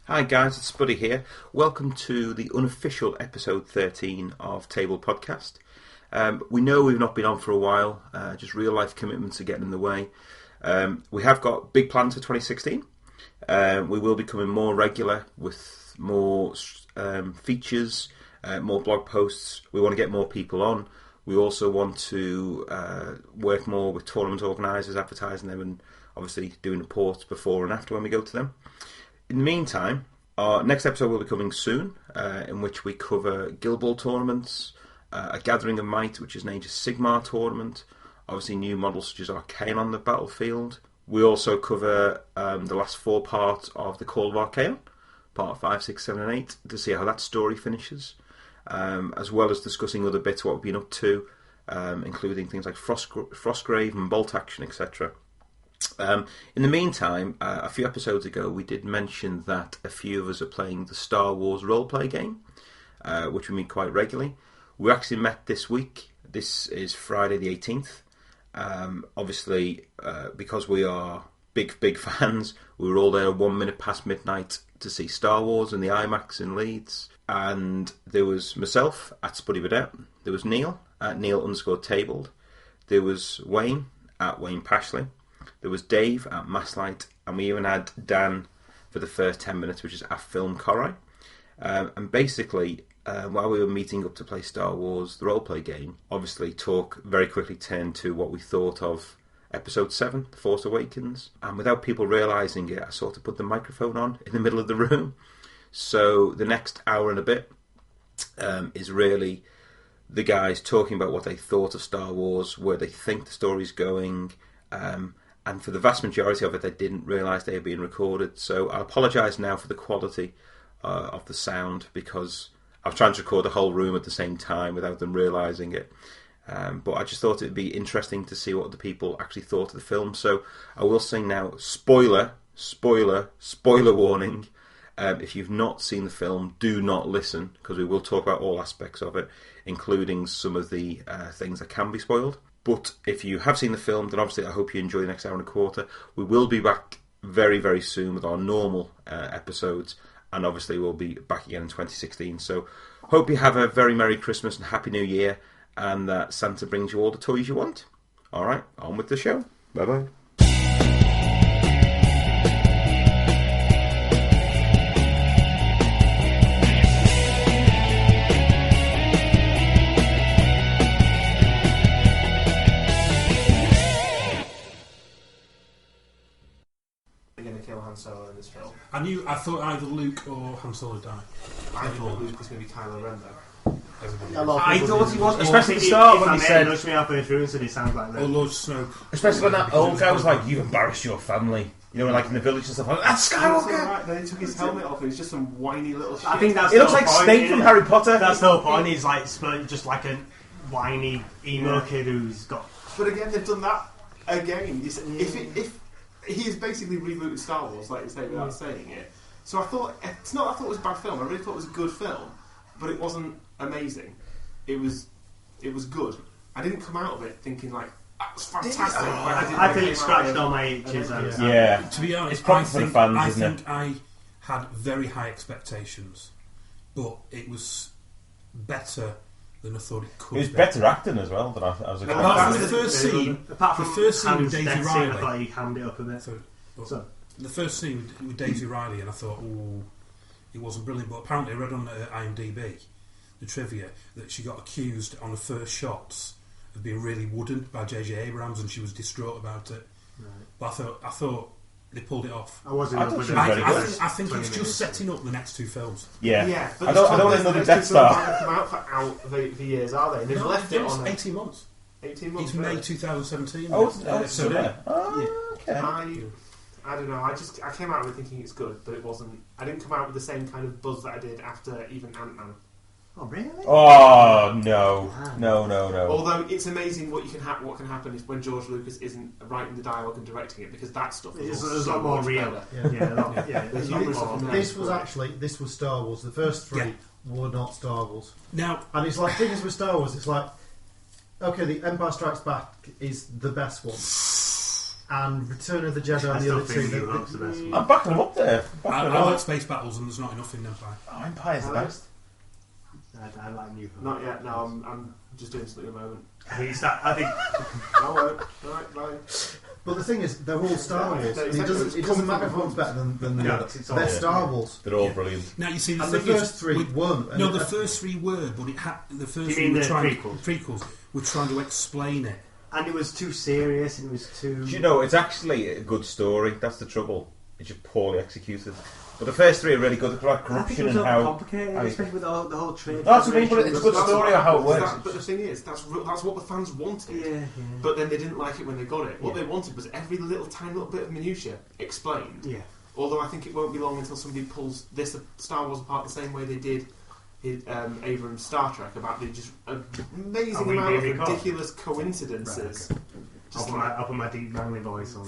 Hi guys, it's Spuddy here. Welcome to the unofficial episode 13 of Table Podcast. We know we've not been on for a while, just real life commitments are getting in the way. We have got big plans for 2016. We will be becoming more regular with more features, more blog posts. We want to get more people on. We also want to work more with tournament organisers, advertising them and obviously doing reports before and after when we go to them. In the meantime, our next episode will be coming soon, in which we cover Guild Ball tournaments, a Gathering of Might, which is an Age of Sigmar tournament, obviously new models such as Arcane on the battlefield. We also cover the last 4 parts of the Call of Arcane, part 5, 6, 7 and 8, to see how that story finishes, as well as discussing other bits, what we've been up to, including things like Frostgrave and Bolt Action, etc. In the meantime, a few episodes ago we did mention that a few of us are playing the Star Wars roleplay game, which we meet quite regularly. We actually met this week. This is Friday the 18th. Obviously, because we are big fans, we were all there 1 minute past midnight to see Star Wars in the IMAX in Leeds. And there was myself at Spuddy Vedette. There was Neil at Neil_tabled. There was Wayne at Wayne Pashley. There was Dave at Masslight, and we even had Dan for the first 10 minutes, which is at Film Corai. And basically, while we were meeting up to play Star Wars, the roleplay game, obviously talk very quickly turned to what we thought of Episode 7, The Force Awakens. And without people realising it, I sort of put the microphone on in the middle of the room. So the next hour and a bit is really the guys talking about what they thought of Star Wars, where they think the story's going, and for the vast majority of it, they didn't realise they were being recorded. So I apologise now for the quality of the sound, because I was trying to record the whole room at the same time without them realising it. But I just thought it would be interesting to see what the people actually thought of the film. So I will say now, spoiler warning. If you've not seen the film, do not listen, because we will talk about all aspects of it, including some of the things that can be spoiled. But if you have seen the film, then obviously I hope you enjoy the next hour and a quarter. We will be back very, very soon with our normal episodes, and obviously we'll be back again in 2016. So hope you have a very Merry Christmas and Happy New Year, and that Santa brings you all the toys you want. Alright, on with the show. Bye-bye. Han Solo in this film. I thought either Luke or Han Solo died. I thought Luke was going to be Kylo Ren though. I thought he was, especially at the start when he said, "Nudge me halfway through," and said he sounds like that. Or Lord Snoke. Especially when that old guy was like, "You've embarrassed your family." You know, like in the village and stuff. Like, that's Skywalker. Right. Then he took his helmet off, and he's just some whiny little shit. I think that's. It looks like Snape from Harry Potter. That's the whole point. He's like just like a whiny emo kid who's got. But again, they've done that again. If he is basically rebooted Star Wars, like you say, without saying it. So I thought I thought it was a bad film. I really thought it was a good film, but it wasn't amazing. It was good. I didn't come out of it thinking like that's fantastic. I think it scratched all my itches. Yeah. To be honest, it's probably for the fans, isn't it? I think I had very high expectations, but it was better than I thought it could. It was better acting as well than I was expecting. Apart from the first scene, with Daisy Riley, I thought he hammed it up a bit. So the first scene with Daisy Riley, and I thought, oh, it wasn't brilliant. But apparently, I read on IMDb the trivia that she got accused on the first shots of being really wooden by J.J. Abrams, and she was distraught about it. Right. But I thought they pulled it off. I think it's just setting up the next 2 films. Yeah. But I don't want another Death Star. Come out for years, are they? And they've left it on 18 months. 18 months. It's May 2017. So yeah. Okay. I don't know. I came out of it thinking it's good, but it wasn't. I didn't come out with the same kind of buzz that I did after even Ant-Man. Oh really? Oh no. Although it's amazing what can happen is when George Lucas isn't writing the dialogue and directing it, because that stuff is a lot more real. This was Star Wars. The first 3 were not Star Wars. Now, and it's like thing is with Star Wars, it's like, okay, the Empire Strikes Back is the best one. and Return of the Jedi I and the still other think two. New Hope's the best one. I'm backing them up there. I like space battles, and there's not enough in Empire. Oh, Empire's the best. I like New Hope. Not yet. No, I'm just doing something at the moment. I think Right. But the thing is, they're all Star Wars. No, And it doesn't matter if one's better than the other. it's all- They're Star Wars. They're all brilliant. Now you see, And the first three weren't. No, the first three were, but it had the first You three mean were the trying prequels? prequels were trying to explain it. and it was too serious, and it was too... Do you know, it's actually a good story. That's the trouble. It's just poorly executed. But the first three are really good. About corruption and how complicated, especially with the whole trade. That's what I mean, but it's a good story of how it works. But the thing is, that's what the fans wanted. Yeah. But then they didn't like it when they got it. What they wanted was every tiny little bit of minutiae explained. Yeah. Although I think it won't be long until somebody pulls this Star Wars apart the same way they did Abrams' Star Trek, about the just amazing amount of ridiculous coincidences. Right, okay. I'll put my deep manly voice on.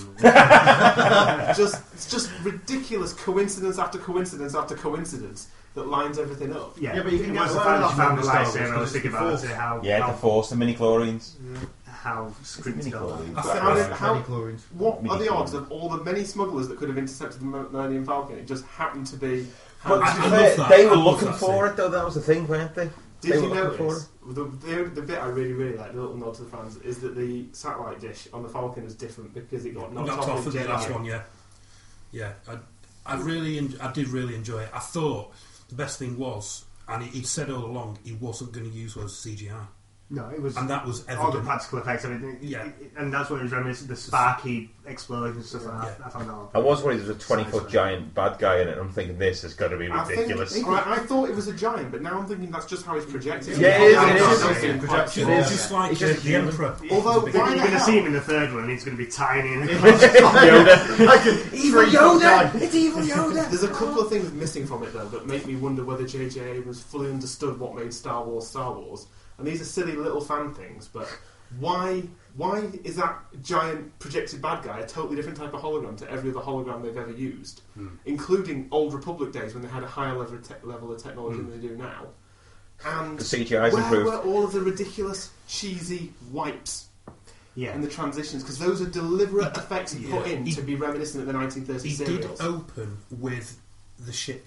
It's just ridiculous coincidence after coincidence after coincidence that lines everything up. Yeah, but you can it get was the away fact with that you found that the in Star Wars, lightsaber. I was thinking about it, how the Force, the mini-chlorians. how scripted Mini-chlorians. What are the odds of all the many smugglers that could have intercepted the Millennium Falcon? It just happened to be. But I to be love fair, that. they I were love looking that for scene. it, though. That was the thing, weren't they? Did They you were looking for notice the bit I really like, the little nod to the fans, is that the satellite dish on the Falcon is different because it got knocked off in the Jedi. last one, yeah. I did really enjoy it. I thought the best thing was, and he'd said all along, he wasn't going to use was CGI. No, it was, and that was all the evident. practical effects. I mean, Yeah. and that's what it was reminiscent. The sparky explosion and stuff like that. Yeah. I found that all. I was worried there was a 20-foot giant bad guy in it, and I'm thinking this is going to be ridiculous. I thought it was a giant, but now I'm thinking that's just how he's projected. Yeah, it is. Projection. It's just like the Emperor. Although, You're why the going to see hell? him in the third one, and he's going to be tiny. And Evil Yoda! It's Evil Yoda! There's a couple of things missing from it, though, that make me wonder whether J.J. Abrams fully understood what made Star Wars Star Wars. And these are silly little fan things, but why is that giant projected bad guy a totally different type of hologram to every other hologram they've ever used, including Old Republic days when they had a higher level of technology than they do now? And The CGI's where improved. were all of the ridiculous, cheesy wipes and the transitions? Because those are deliberate effects put in to be reminiscent of the 1930s He serials. did open with the ship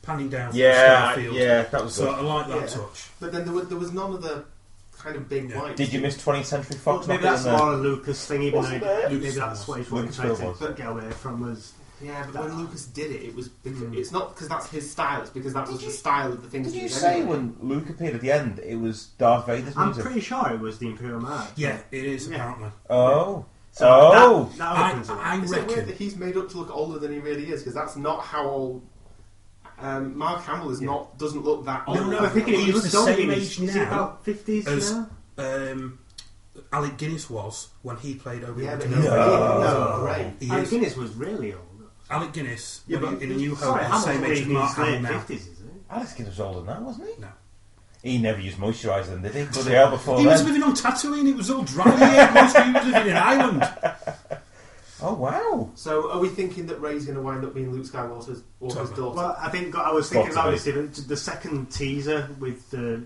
panning down from Yeah, the Starfield. yeah, that was So good. I like that touch. But then there was none of the kind of big wipes. Did you miss 20th Century Fox? Maybe not that's getting more a Lucas thing, even Wasn't though it? maybe that's what he's Lucas trying was. to get away from was. Yeah, but when Lucas did it, it was because, it's not because that's his style. It's because that was the style of the things. Did he you did say anyway. when Luke appeared at the end, it was Darth Vader's I'm music? pretty sure it was the Imperial March. Yeah, it is apparently. Oh. So that opens it. I Is it weird reckon. that he's made up to look older than he really is? Because that's not how old. Mark Hamill is not doesn't look that old. No, I'm thinking he's he the was same age age now. Is he about 50s as now? Alec Guinness was when he played Obi-Wan Yeah, but Kenobi. no, great. He Alec is. Guinness was really old. Alec Guinness, Yeah, when but- in A New Hope, Sorry, is the same Hamilton age as in Mark his Hamill late now. 50s, isn't it? Alex Guinness was older than that, wasn't he? No. He never used moisturiser then, did he? Bloody hell, before He then. was living on Tatooine, it was all dry here. Most of he was living in Ireland. Oh, wow. So, are we thinking that Rey's going to wind up being Luke Skywalker's or his Totally. daughter? Well, I was thinking Got about to this. The second teaser with the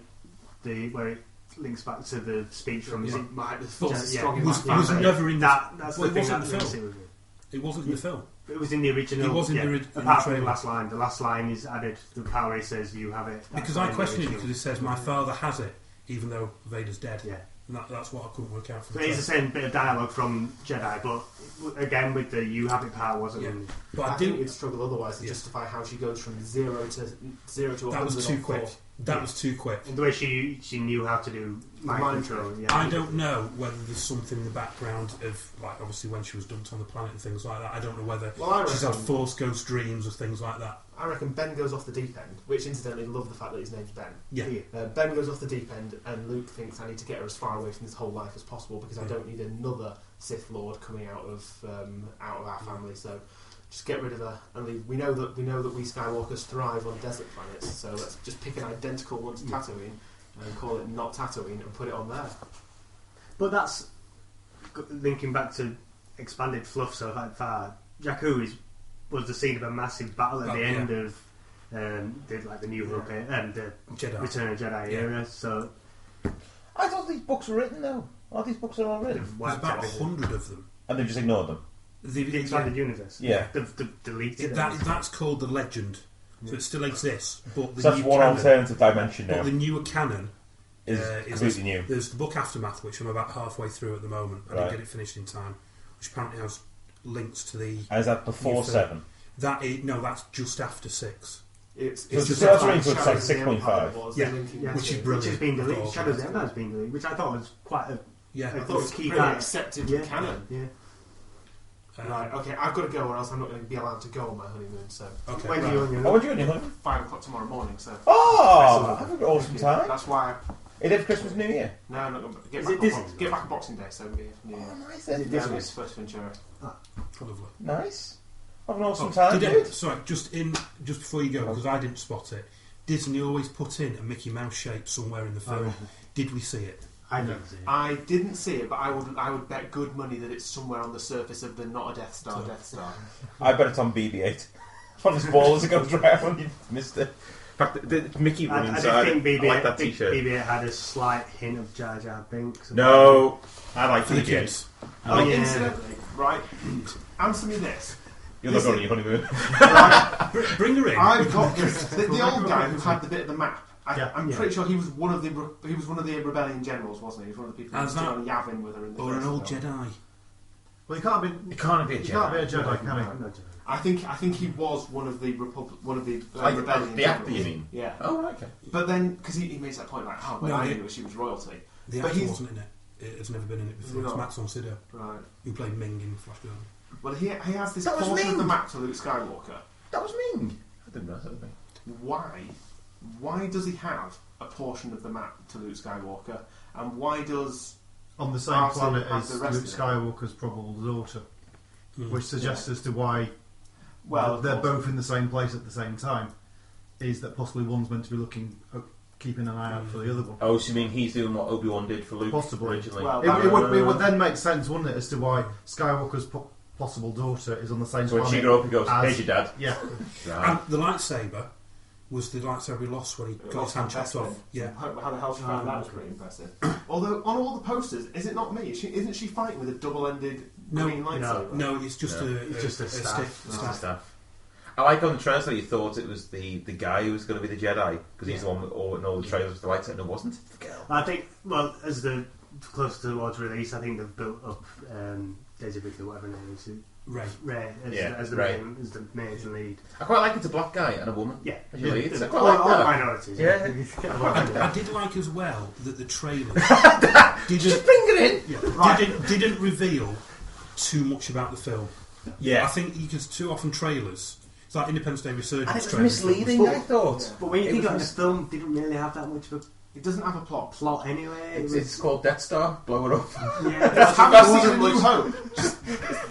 where it links back to the speech from. Is it Mike? The Force is Yeah, strong in It was, my it was family. never in That's well, the it thing wasn't that the makes film. it. It wasn't in the film. It was in the original. It was in the in the apart from the trailer. last line. The last line is added. The power says you have it. That's Because not I in the questioned it original. because it says my father has it, even though Vader's dead. Yeah. And that's what I couldn't work out from So the it is the trailer. same bit of dialogue from Jedi, but again with the "you have it" part wasn't. Yeah. in- But I I think do. we'd struggle otherwise to Yeah. justify how she goes from zero to 100 That was too on quick. four. That was too quick. And the way she knew how to do mind Mind control. trick. Yeah. I don't know whether there's something in the background of, like, obviously when she was dumped on the planet and things like that. I don't know whether Well, I she's had reckon- Force Ghost dreams or things like that. I reckon Ben goes off the deep end, which incidentally love the fact that his name's Ben. Yeah. Ben goes off the deep end, and Luke thinks I need to get her as far away from this whole life as possible because I don't need another Sith Lord coming out of our family. So just get rid of her and leave. We know that we Skywalkers thrive on desert planets, so let's just pick an identical one to Tatooine and call it not Tatooine and put it on there. But that's linking back to expanded fluff so far. Jakku was the scene of a massive battle at the end of the New Hope and the Jedi. Return of Jedi era. So I thought these books were written, though. All these books are all written. they've There's wiped about everything. 100 of them. And they've just ignored them. The expanded universe. Yeah. They've deleted it. That's called the Legend. So it still exists, but the So that's new one canon, alternative dimension now. but the newer canon Is completely new. There's the book Aftermath, which I'm about halfway through at the moment. I didn't get it finished in time, which apparently has links to the. And is that before 7? That's just after 6. It's So just that's like really good, Shadows like of the Empire 6.5. was Yeah. linking Which to is it. brilliant. Which has been deleted. I thought. Shadows of the Empire has been deleted, which I thought was quite a. Yeah, I thought it was key pretty part. accepted Yeah. canon. Yeah. Right, okay, I've got to go or else I'm not going to be allowed to go on my honeymoon, so... Okay. When right. do you on your Oh, when do you on your honeymoon? 5 o'clock tomorrow morning, so... Oh, have an awesome time. That's why... It is Christmas, New Year. No, I'm not going to... Is it Disney? Get back on Boxing Day, so... Yeah. Oh, nice. Is it Yeah, Disney? it's first Ventura. Lovely. Nice. Have an awesome time, Did dude. sorry, just before you go, because I didn't spot it. Disney always put in a Mickey Mouse shape somewhere in the film. Did we see it? I didn't see it. I didn't see it, but I would bet good money that it's somewhere on the surface of the not a Death Star, So- Death Star. I bet it's on BB-8. One of his balls that goes round. You missed it. In fact, the Mickey I run just inside. think BB-8, I like that T-shirt. BB-8 had a slight hint of Jar Jar Binks. No, I like For the BB-8. kids. Oh, yeah. incidentally, right? Answer me this. You're not going on your honeymoon. Right, Bring her in. I've got this. The old guy who had the bit of the map. I'm Yeah. pretty sure he was one of the rebellion generals, wasn't he? He was one of the people who was on Yavin with her in the Or an first old film. Jedi. Well, he can't be. It can't be a He can't be a Jedi, can he? I'm not joking. I think he was one of the Like rebellion the actor, generals. you mean? Yeah. Oh, okay. But then, because he makes that point like, oh, but No, I he- knew she was royalty. The But actor he's- wasn't in it. It has never been in it before. No. It's Max von Sydow, Right. who played Ming in Flash Gordon. Well, he has this That was portion of the Ming. map to Luke Skywalker. That was Ming. I didn't know that was Ming. Why does he have a portion of the map to Luke Skywalker? And why does... On the same Martin planet and as the rest Luke of it. Skywalker's probable daughter, which suggests as to why Well, they're of course. both in the same place at the same time. Is that possibly one's meant to be keeping an eye out for the other one? Oh, so you mean he's doing what Obi-Wan did for Luke Possibly. originally? Well, It would then make sense, wouldn't it, as to why Skywalker's possible daughter is on the same so when planet. she grew up, he goes, as- "Here's your dad." Yeah. Right. And the lightsaber was the lightsaber he lost when he got his hand chopped off. Yeah. How the hell she found that was pretty impressive. Although, on all the posters, is it not me? Isn't she fighting with a double-ended green lightsaber? No, it's just No. a It's just a staff. stick. Just the stuff. I like on the trailer that you thought it was the guy who was going to be the Jedi because he's the one with all the trailers with the lights, and it wasn't. It's the girl. I think, well, as the closer towards release, I think they've built up Daisy Ridley, whatever her name is, Ray. as the Ray. main, as the main lead. I quite like it's a black guy and a woman. Yeah, As your leads. I quite all, like all that. minorities. Yeah. I did like as well that the trailers Just bring it in. didn't reveal too much about the film. Yeah. I think because too often trailers, it's like Independence Day Resurgence. And it was trailers. misleading, I thought. But when you It think was about it, the film didn't really have that much of a It doesn't have a plot. plot anyway. It's called Death Star. Blow it up. Have you seen A New Hope? Just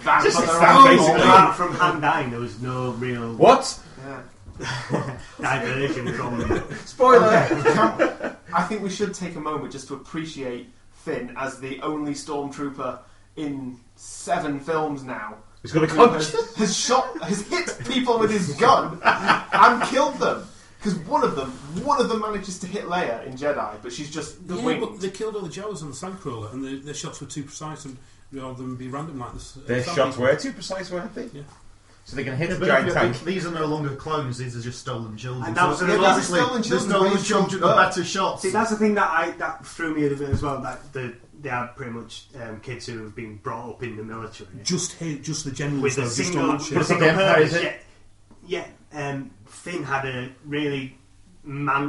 that Just for a their stand, own basically. moral. From hand dying, there was no real What? Yeah. diversion from. Spoiler. I think we should take a moment just to appreciate Finn as the only stormtrooper in 7 films now. He's got a who punch. has hit people with his gun and killed them. Because one of them manages to hit Leia in Jedi, but she's just the Yeah, wing. but they killed all the Jawas on the Sandcrawler, and their shots were too precise, and rather than be random like this. Their shots were too precise, weren't they? Yeah. So they can hit Yeah, a but giant if tank. these are no longer clones; these are just stolen children. And that was So another- basically, stolen children the raised stolen children from got birth. better shots. See, that's the thing that threw me a little bit as well. That they are pretty much kids who have been brought up in the military Just the generals with though, a just single, on that with ship. a single But the Empire, purpose. is it? Yeah, Finn had a really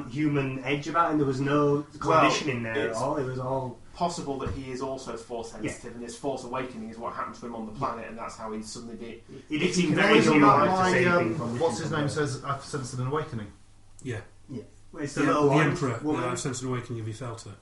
human edge about him. There was no conditioning there at it's- all. It was all. Possible that he is also force sensitive, and his Force Awakening is what happened to him on the planet, and that's how he's suddenly be. He did If he seem can very only Isn't do that human to why, say things. what's his name says, I've sensed an awakening? Yeah. It's The, the little the orange Emperor, woman. the Sense and Awakening, have you felt it?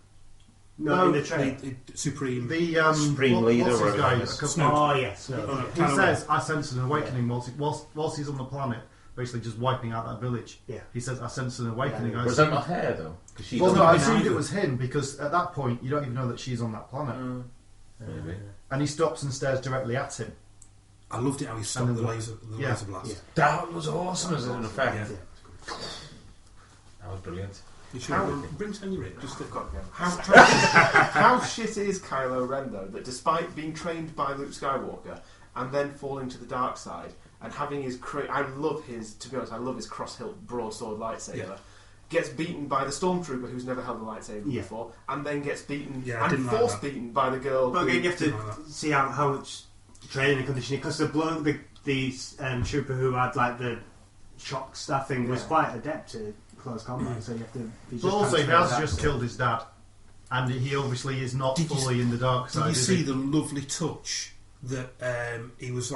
No, in the The, trailer. the Supreme. The Supreme leader what's or his guy? whatever. Oh yes. Oh, no, He Kylo says, Ren. I sense an awakening whilst he's on the planet, basically just wiping out that village. Yeah. He says, I sense an awakening. Yeah. I Was that not her though? 'Cause she well, doesn't no, I have assumed either. it was him because at that point you don't even know that she's on that planet. Maybe. And he stops and stares directly at him. I loved it how he stopped And the the- laser yeah. blast. Yeah. That was awesome as an effect. Yeah. That was brilliant. You should How- bring Tanya in. Just to, God, yeah. How shit is Kylo Ren though that despite being trained by Luke Skywalker and then falling to the dark side and having his I love his cross-hilt broadsword lightsaber. Yeah. Gets beaten by the stormtrooper who's never held a lightsaber before, and then gets beaten and force beaten by the girl. But again, you have to see how much training and conditioning, because the trooper who had like the shock staff thing was quite adept at close combat, so you have to. But also, he has just killed his dad, and he obviously is not fully in the dark side. Did you see the lovely touch that he was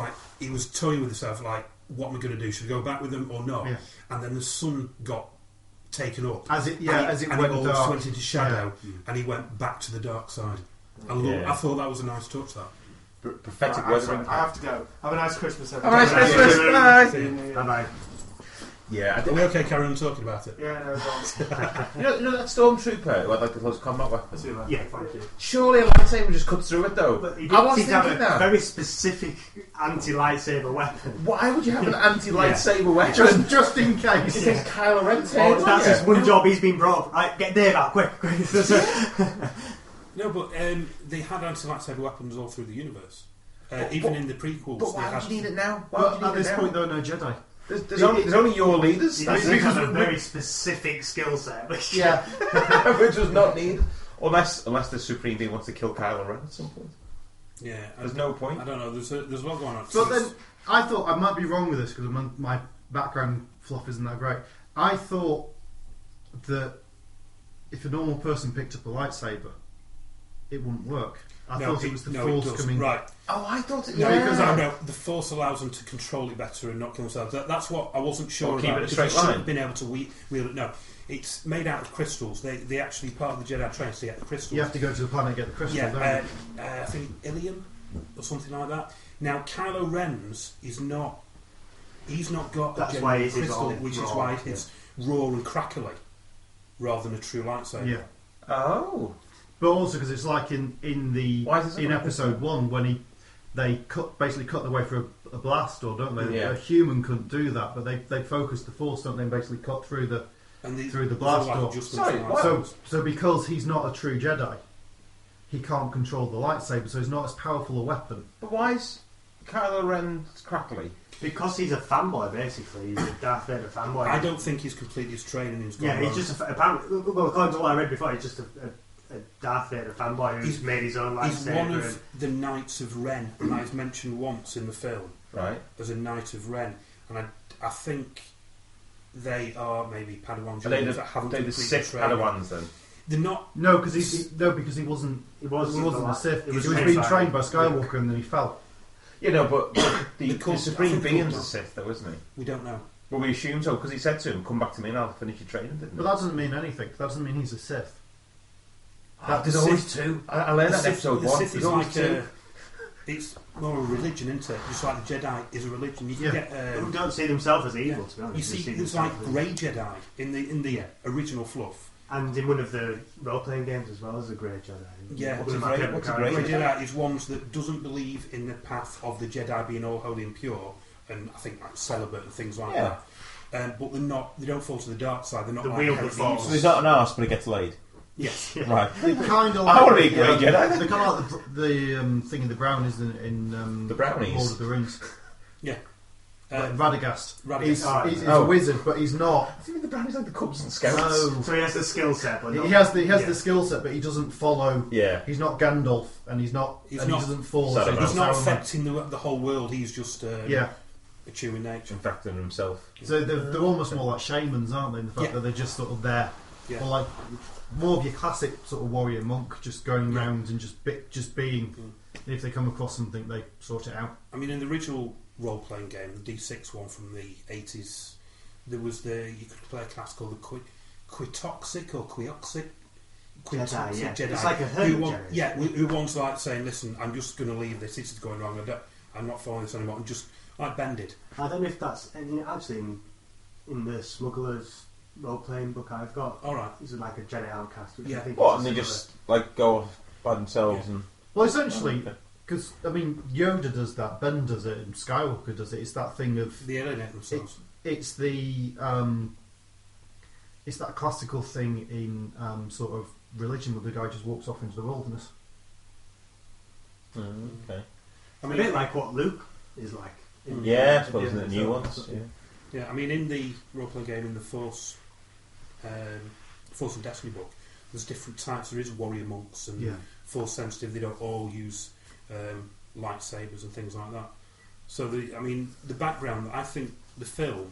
toying with himself, like, what am I going to do? Should I go back with them or not? Yeah. And then the sun got taken up as it and went all dark. went into shadow, and he went back to the dark side. I thought that was a nice touch. That prophetic weathering. weathering. I have to go. Have a nice Christmas, Have a nice Christmas. Bye. Bye bye. Yeah, are we okay, Karen, talking about it? Yeah, no, you know that stormtrooper who had like the close combat weapon? Yeah, thank you. Surely a lightsaber just cuts through it though. But he I was seems to have thinking a that. very specific anti-lightsaber weapon. Why would you have an anti-lightsaber weapon? Just in case. It says Kylo Ren. That's his one job. He's been brought up. Right, get Dave out quick. No, but they had anti-lightsaber weapons all through the universe. Even in the prequels. But why would you need it now? At this point, there are no Jedi. There's only your leaders. That's because of a very specific skill set. Which, which was not needed. Unless the Supreme Being wants to kill Kylo Ren at some point. Yeah. There's no point. I don't know. There's a lot going on. But then, I thought, I might be wrong with this because my background fluff isn't that great. I thought that if a normal person picked up a lightsaber, it wouldn't work. I thought it was the Force coming... Right. Oh, I thought it... No, because the Force allows them to control it better and not kill themselves. That's what I wasn't sure about. Keep it a straight line. line. Been able to wield it. No, it's made out of crystals. They actually, part of the Jedi training to get the crystals. You have to go to the planet and get the crystal, don't you? I think Ilium or something like that. Now, Kylo Ren's is not... He's not got That's a why genuine crystal, which is why it's raw and crackly, rather than a true lightsaber. Yeah. Oh... But also because it's like in episode 1 when they basically cut the way through a blast door, don't they? Yeah. A human couldn't do that, but they focus the Force, don't they? And basically cut through the blast door. Sorry, what? So because he's not a true Jedi, he can't control the lightsaber, so he's not as powerful a weapon. But why is Kylo Ren crackly? Because he's a fanboy, basically. He's a Darth Vader fanboy. I don't think he's completed his training. He's just apparently. Well, according to what I read before, he's just a Darth Vader fanboy who's made his own lightsaber. He's one of the Knights of Ren, and that is mentioned once in the film, right? As a Knight of Ren, and I think they are maybe Padawans. Are they the Sith Padawans then? They're not. No, because because he wasn't a Sith. He was being trained by Skywalker, and then he fell. You know, but the Supreme Being's a Sith, though, isn't he? We don't know. Well, we assume so because he said to him, "Come back to me, and I'll finish your training." Didn't he? But that doesn't mean anything. That doesn't mean he's a Sith. There's always two. I learned that in episode 1. Sith is like it's more a religion, isn't it? Just like the Jedi is a religion. You can get who don't see themselves as evil, to be honest. You see, it's like grey Jedi in the original fluff. And in one of the role-playing games as well as a grey Jedi. Yeah, what's a grey Jedi is one that doesn't believe in the path of the Jedi being all holy and pure, and I think like celibate and things like that. But they're not. They don't fall to the dark side. They're not. So he's not an arse, but he gets laid. Yes, right. They kind of like I want to be a grey Jedi. They're kind of like the thing in the brown is in the brownies. Lord of the Rings. Yeah. Radagast. He's a wizard, but he's not. I think the brownies like the Cubs and Scouts. No. So he has the skill set, but he has the skill set, but he doesn't follow. Yeah. He follow. He's not affecting the whole world. He's just a true in nature. Infecting himself. So they're almost more like shamans, aren't they? In the fact that they're just sort of there, or like more of your classic sort of warrior monk, just going around and just being. And if they come across something, they sort it out. I mean, in the original role-playing game, the D6 one from the 80s, there was you could play a class called the Quitoxic or Quioxic. Jedi. It's like a hermit who wants like saying, listen, I'm just going to leave this. This is going wrong. I'm not following this anymore. I'm just like bended. I don't know if that's actually in the Smugglers role-playing book I've got. All right, it's like a Jedi outcast. Which I think and they just like go off by themselves and. Well, essentially, because I mean, Yoda does that, Ben does it, and Skywalker does it. It's that thing of they alienate themselves. It's that classical thing in sort of religion where the guy just walks off into the wilderness. Okay. I A mean, bit like what Luke is like. Yeah, I suppose in the new ones. Yeah, I mean, in the role-playing game in the Force and Destiny book, there's different types. There is warrior monks and Force sensitive. They don't all use lightsabers and things like that. So, the background. I think the film.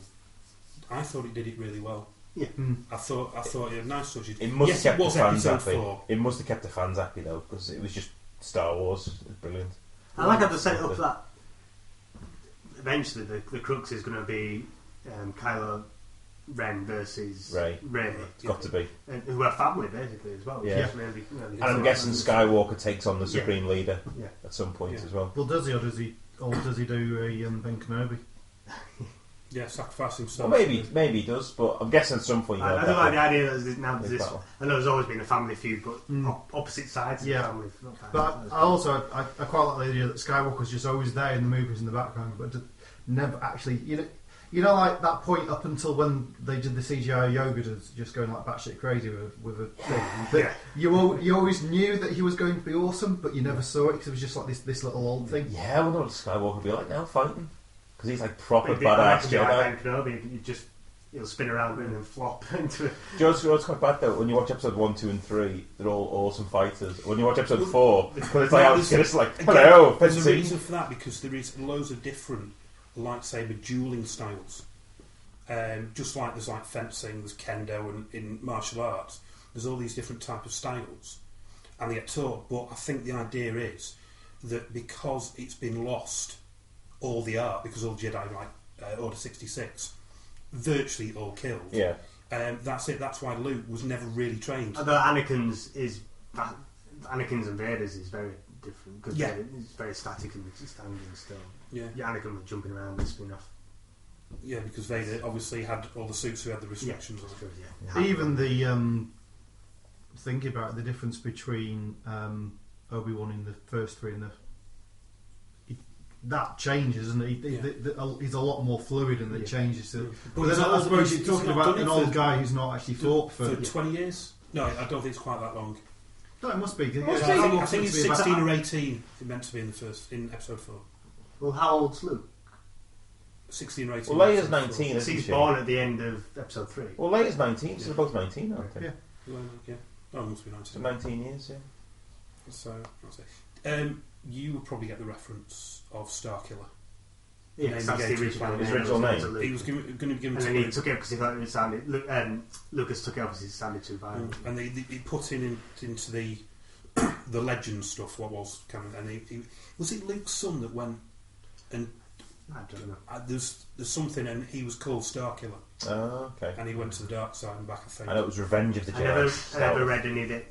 I thought it did it really well. Yeah. I thought it had nice touches. It must have kept the fans happy. 4. It must have kept the fans happy though, because it was just Star Wars. It was brilliant. I like how they set it up that eventually the crux is going to be Kylo Ren versus Rey. It's got to be. Who are family basically as well. Yeah. Really, And I'm guessing Skywalker takes on the Supreme Leader Yeah. at some point as well. Well, does he, or does he do a Ben Kenobi? Yeah, sacrifice himself. Well, maybe he does, but I'm guessing at some point. I don't like the idea that now there's this. battle. I know there's always been a family feud, but opposite sides of the family. But I quite like the idea that Skywalker's just always there in the movies in the background, but never actually. You know, like that point up until when they did the CGI Yoda just going like batshit crazy with a thing. But you always knew that he was going to be awesome, but you never saw it because it was just like this little old thing. Yeah, I wonder what Skywalker will be like now fighting, because he's like proper Maybe badass like Jedi. Ben Kenobi, he'll spin around and then flop into it. Do you know what's quite bad though? When you watch episode 1, 2 and 3, they're all awesome fighters. When you watch episode 4, it's like hello, There's a fencing. reason for that, because there is loads of different lightsaber dueling styles. Just like there's like fencing, there's kendo, and in martial arts, there's all these different types of styles, and they get taught. But I think the idea is that because it's been lost, all the art, because all Jedi like Order 66, virtually all killed. Yeah. That's it. That's why Luke was never really trained. Although Anakin's and Vader's is very different because it's very static and standing still. Yeah. Anakin was jumping around and spinning off. Yeah, because Vader obviously had all the suits who had the restrictions on it. Even the thinking about the difference between Obi-Wan in the first 3 and that changes, and he's a lot more fluid, and it changes. But then I suppose you're talking about an old guy who's not actually fought for 20 years. No, I don't think it's quite that long. No, it must be. I think it's 16 or 18. It's meant to be in episode 4. Well, how old's Luke? 16 or 18. Well, Leia's 19, isn't He's she? born at the end of episode 3. Well, Leia's 19, so they're both 19, aren't they? Yeah. Yeah. Oh, it must be 19. So 19 years, yeah. So, that's it. You will probably get the reference of Starkiller. Yeah, Name that's he the gave to original his name. original name. To Luke. He was going to be given And to then he Luke. took it because he thought it sounded. Lucas took it because it sounded too violent. And they put into the the legend stuff what was kind of, and he was it Luke's son that went and I don't know. there's something, and he was called Starkiller, Oh, okay. and he went to the dark side and back, I think. I know it was Revenge of the I never Jedi. read any of the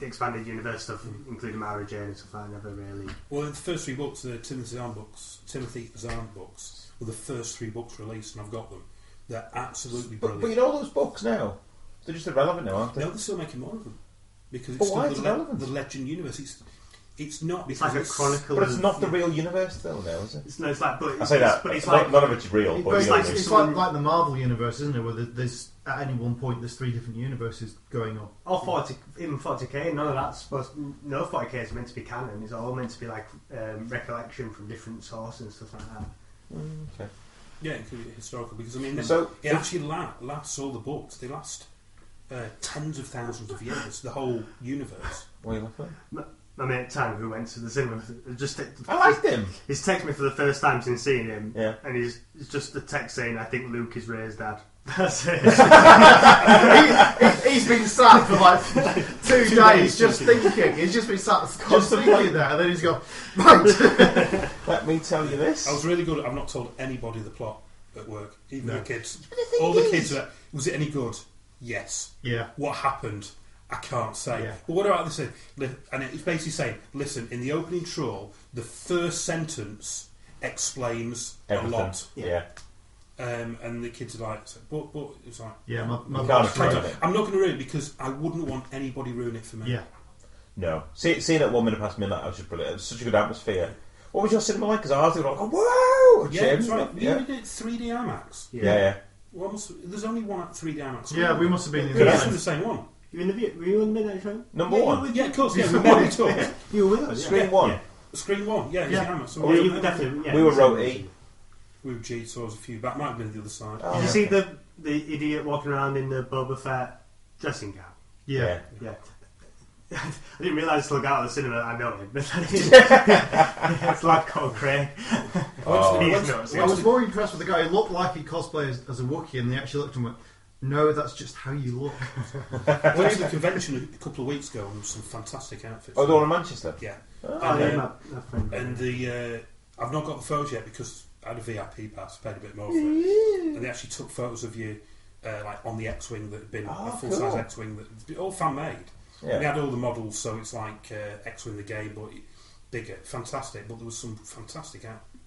expanded universe stuff, including Mara Jane and stuff. I never really. Well, the first 3 books, the Timothy Zahn books, were the first 3 books released, and I've got them. They're absolutely brilliant. But you know those books now? They're just irrelevant now, aren't they? No, they're still making more of them, because But it's why still is it relevant? the legend universe. It's not It's because like a chronicle. But it's not the real universe though now, is it? It's like, but I say that, but it's not, like none of it's real, but It's you know like, what I mean. it's like the Marvel universe, isn't it? Where there's at any one point there's 3 different universes going on. or 40k. None of that's supposed. No 40k is meant to be canon. It's all meant to be like recollection from different sources and stuff like that. Okay. Yeah, it could be historical, because I mean, So, it actually lasts all the books. They last tens of thousands of years. The whole universe. What are you laughing at? My mate Tang, who went to the cinema, I liked him. He's texted me for the first time since seeing him, Yeah. and it's just the text saying, "I think Luke is Rey's dad." That's it. He's been sat for like 2 days just thinking. He's just been sat just thinking there, and then he's gone, right. Let me tell you this. I was really good. I've not told anybody the plot at work, even No. the kids. All the kids were. Was it any good? Yes. Yeah. What happened? I can't say. Yeah. But what about this? And it's basically saying, listen, in the opening trawl, the first sentence explains Everything. a lot. Yeah. And the kids are like, but it's like, Yeah, my You can't boss explain wrote it. I'm not going to ruin it, because I wouldn't want anybody ruin it for me. Yeah. No. Seeing it 1 minute past midnight, I was just brilliant. It was such a good atmosphere. What was your cinema like? Because ours, they were like, oh, whoa! Yeah, James, that's right. Yeah. You did it 3D IMAX. Yeah. There's only one 3D IMAX. Yeah, we must have been in Could the have same. been the same one. Were you in the midnight show? Number Yeah, 1. yeah, of course. Yeah, we met. We talked. You were with us. Screen 1. Screen 1, yeah, Yeah. Hammer. Yeah, you were definitely. Yeah, We were row E. We were G, so I was a few back. Might have been the other side. Oh, Did you see the idiot walking around in the Boba Fett dressing gown? Yeah. Yeah. I didn't realise until I got out of the cinema that I know him. It's like Cole Craig. He's nuts. I was more impressed with the guy who looked like he cosplayed as a Wookiee, and they actually looked at him and went, "No, that's just how you look." I went to the convention a couple of weeks ago and there was some fantastic outfits. Oh, the one in Manchester? Yeah. Oh, And, yeah, my friend. And I've not got the photos yet because I had a VIP pass, paid a bit more for it. And they actually took photos of you like on the X-Wing that had been a full-size X-Wing that all fan-made. Yeah. They had all the models, so it's like X-Wing the game, but bigger, fantastic. But there was some fantastic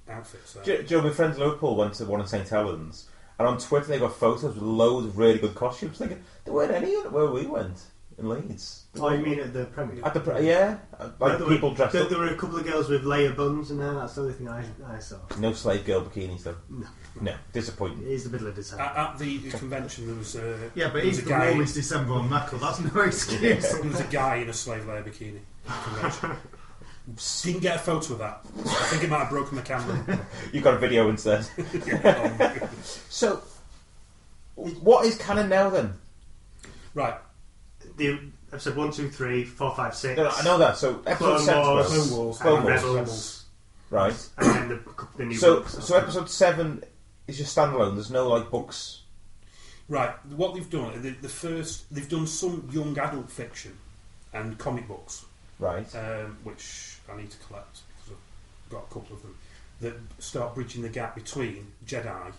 outfits. Do you know my friends in Liverpool went to one in St Helens, and on Twitter they got photos with loads of really good costumes. Thinking there weren't any where we went in Leeds. Oh, you mean at the premiere? At the yeah, like There people were, dressed up. There were a couple of girls with layer buns in there. That's the only thing I saw. No slave girl bikinis though. No, It disappointing. is the middle of December. At the convention, there was Yeah, but there was it's a the guy. warmest December on Knuckle. That's no excuse. There was a guy in a slave layer bikini at the convention. Didn't get a photo of that. I think it might have broken the camera. You got a video instead. Yeah. So, what is canon now then? Right. The episode 1, 2, 3, 4, 5, 6. No, I know that. So episode Clone 7, Wars, Clone Wars, Clone and Wars. Rebels, right? and then the new So, books. so episode 7 is just standalone. There's no like books. Right. What they've done, they've done some young adult fiction and comic books, Right. which I need to collect because I've got a couple of them that start bridging the gap between Jedi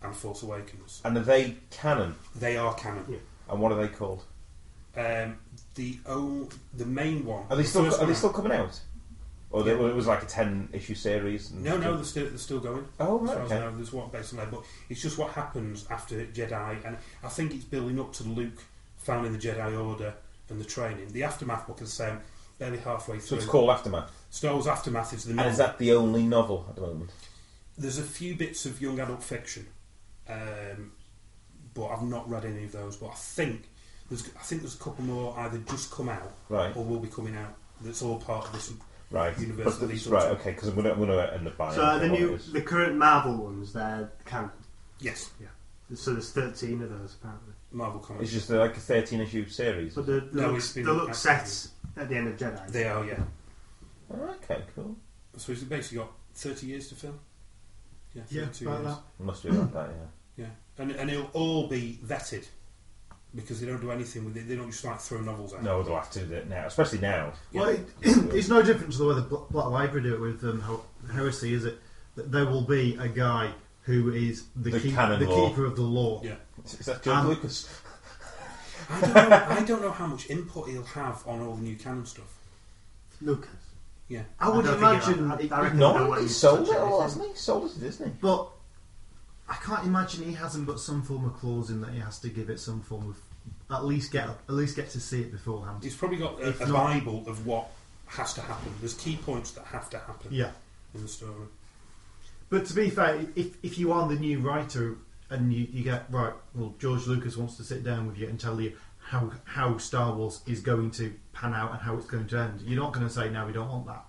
and Force Awakens. And are they canon? They are canon. Yeah. And what are they called? The main one. Are they the still first are they one- still coming out? Or Yeah. it was like a 10-issue series? And No, they're still going. Oh, As right, far as okay. I know, there's one based on that, but it's just what happens after Jedi, and I think it's building up to Luke founding the Jedi Order and the training. The Aftermath book is barely halfway So through. it's called Aftermath. Star Wars Aftermath is the And novel. is that the only novel at the moment? There's a few bits of young adult fiction, but I've not read any of those. But I think there's a couple more either just come out Right. or will be coming out. That's all part of this Right. universe. But that these right, sorts of- okay, because I'm going to end up buying So it. the current Marvel ones, they're canon. Yes, So there's 13 of those apparently. Marvel comics. It's just like a 13-issue series. But the No, looks, it's been the look out- sets at the end of Jedi. They are, yeah. Oh, okay, cool. So it's basically got 30 years to film. Yeah, Yeah, 32 about years. that. Must be like that, yeah. Yeah, and it'll all be vetted because they don't do anything with it. They don't just like throw novels out. No, they'll have to do it now, especially now. Yeah. Well, it's no different to the way the Black Library do it with Heresy, is it? That there will be a guy who is the canon law. keeper of the law. Yeah. Is that George Lucas? I don't know how much input he'll have on all the new canon stuff. Lucas. Yeah. I would don't imagine. think I reckon No, they'll let he you sold touch it all, anything. hasn't he? Sold it to Disney. But I can't imagine he hasn't got some form of clause in that he has to give it some form of at least get to see it beforehand. He's probably got If a not- bible of what has to happen. There's key points that have to happen Yeah. in the story. But to be fair, if you are the new writer and you get right, well, George Lucas wants to sit down with you and tell you how Star Wars is going to pan out and how it's going to end, you're not going to say no, we don't want that.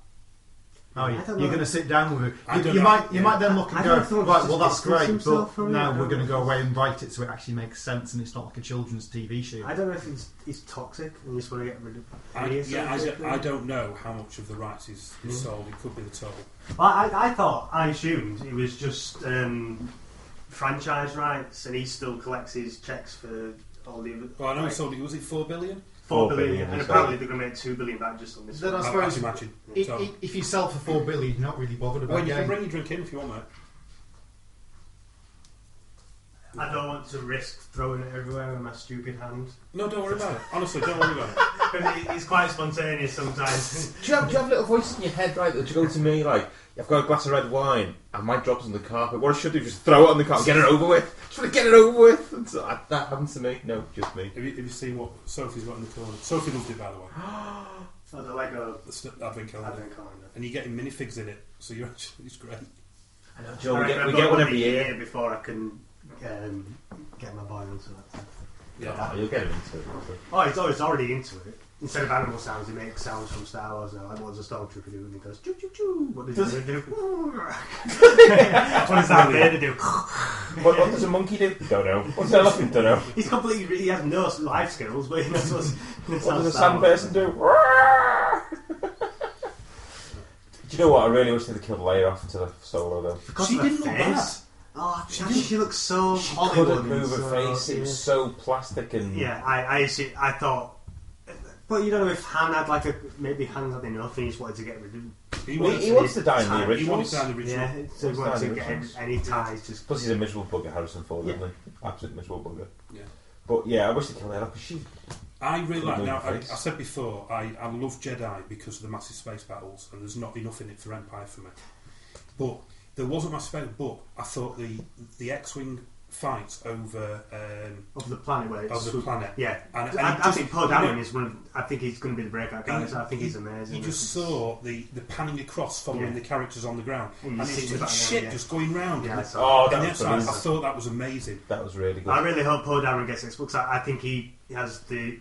Are you? I don't You're know. going to sit down with I it. don't You know. might then look and I go, don't think right, he's well just that's great, distanced himself but from it. now I we're don't going to know. go away and write it so it actually makes sense and it's not like a children's TV show. I don't know if he's toxic and you just want to get rid of I don't know how much of the rights is sold. It could be the total. Well, I assumed it was just franchise rights and he still collects his checks for all the other. Well, I know he like, sold it. Was it 4 billion? 4 4 billion, billion, and he apparently sold. they're going to make 2 billion back just on this Then one. I suppose I'd imagine. If you sell for $4 billion, you're not really bothered about Well, you can getting. bring your drink in if you want, mate. I don't want to risk throwing it everywhere with my stupid hand. No, don't worry about it. Honestly, don't worry about it. Because it's quite spontaneous sometimes. Do you have little voices in your head, right, that you go to me like, I've got a glass of red wine and my drops on the carpet. What I should do is just throw it on the carpet, get it over with. Just want to get it over with. And so that happens to me. No, just me. Have you seen what Sophie's got in the corner? Sophie loved it, by the way. So the Lego The Advent calendar. advent calendar. And you get minifigs in it, so you're actually, it's great. I Joe, I we reckon get I've one got every a year. before I can get my boy onto that. Yeah. Oh, you'll get him into it. Oh, he's already into it. Instead of animal sounds, he makes sounds from Star Wars. Like, what does a stormtrooper do? And he goes, choo choo choo. What does he do? What does Darth Vader do? What does a monkey do? Don't know. What's an elephant? Don't know. He's completely. He has no life skills, but he knows What does a sand person do? Do you know what? I really wish they'd have killed Leia off into the Solo though. Because She of her didn't look face. Oh, she looks so She Hollywood. couldn't move her face. It was so plastic and Yeah, I thought. But you don't know if Han had maybe Han had enough and he just wanted to get rid of. He wants to die in the He wanted to die originals. in the original. Yeah, so he wanted to get originals. any ties. Just Plus, he's a miserable bugger, Harrison Ford, Yeah. isn't he? Absolute miserable bugger. Yeah. But yeah, I wish they killed her because she. I really like. Couldn't Now, move I her face. said before, I love Jedi because of the massive space battles, and there's not enough in it for Empire for me. But there wasn't massive space. But I thought the X-wing fights over of the planet where it's of the planet. Yeah, And I think Poe Dameron is one of. I think he's going to be the breakout character. I think he's amazing. You just saw the panning across, following Yeah. the characters on the ground, And and you it's see the the back ship end, just going round. Yeah, I and saw Oh, and that yes, was I brilliant. thought that was amazing. That was really good. I really hope Poe Dameron gets this because I think he has the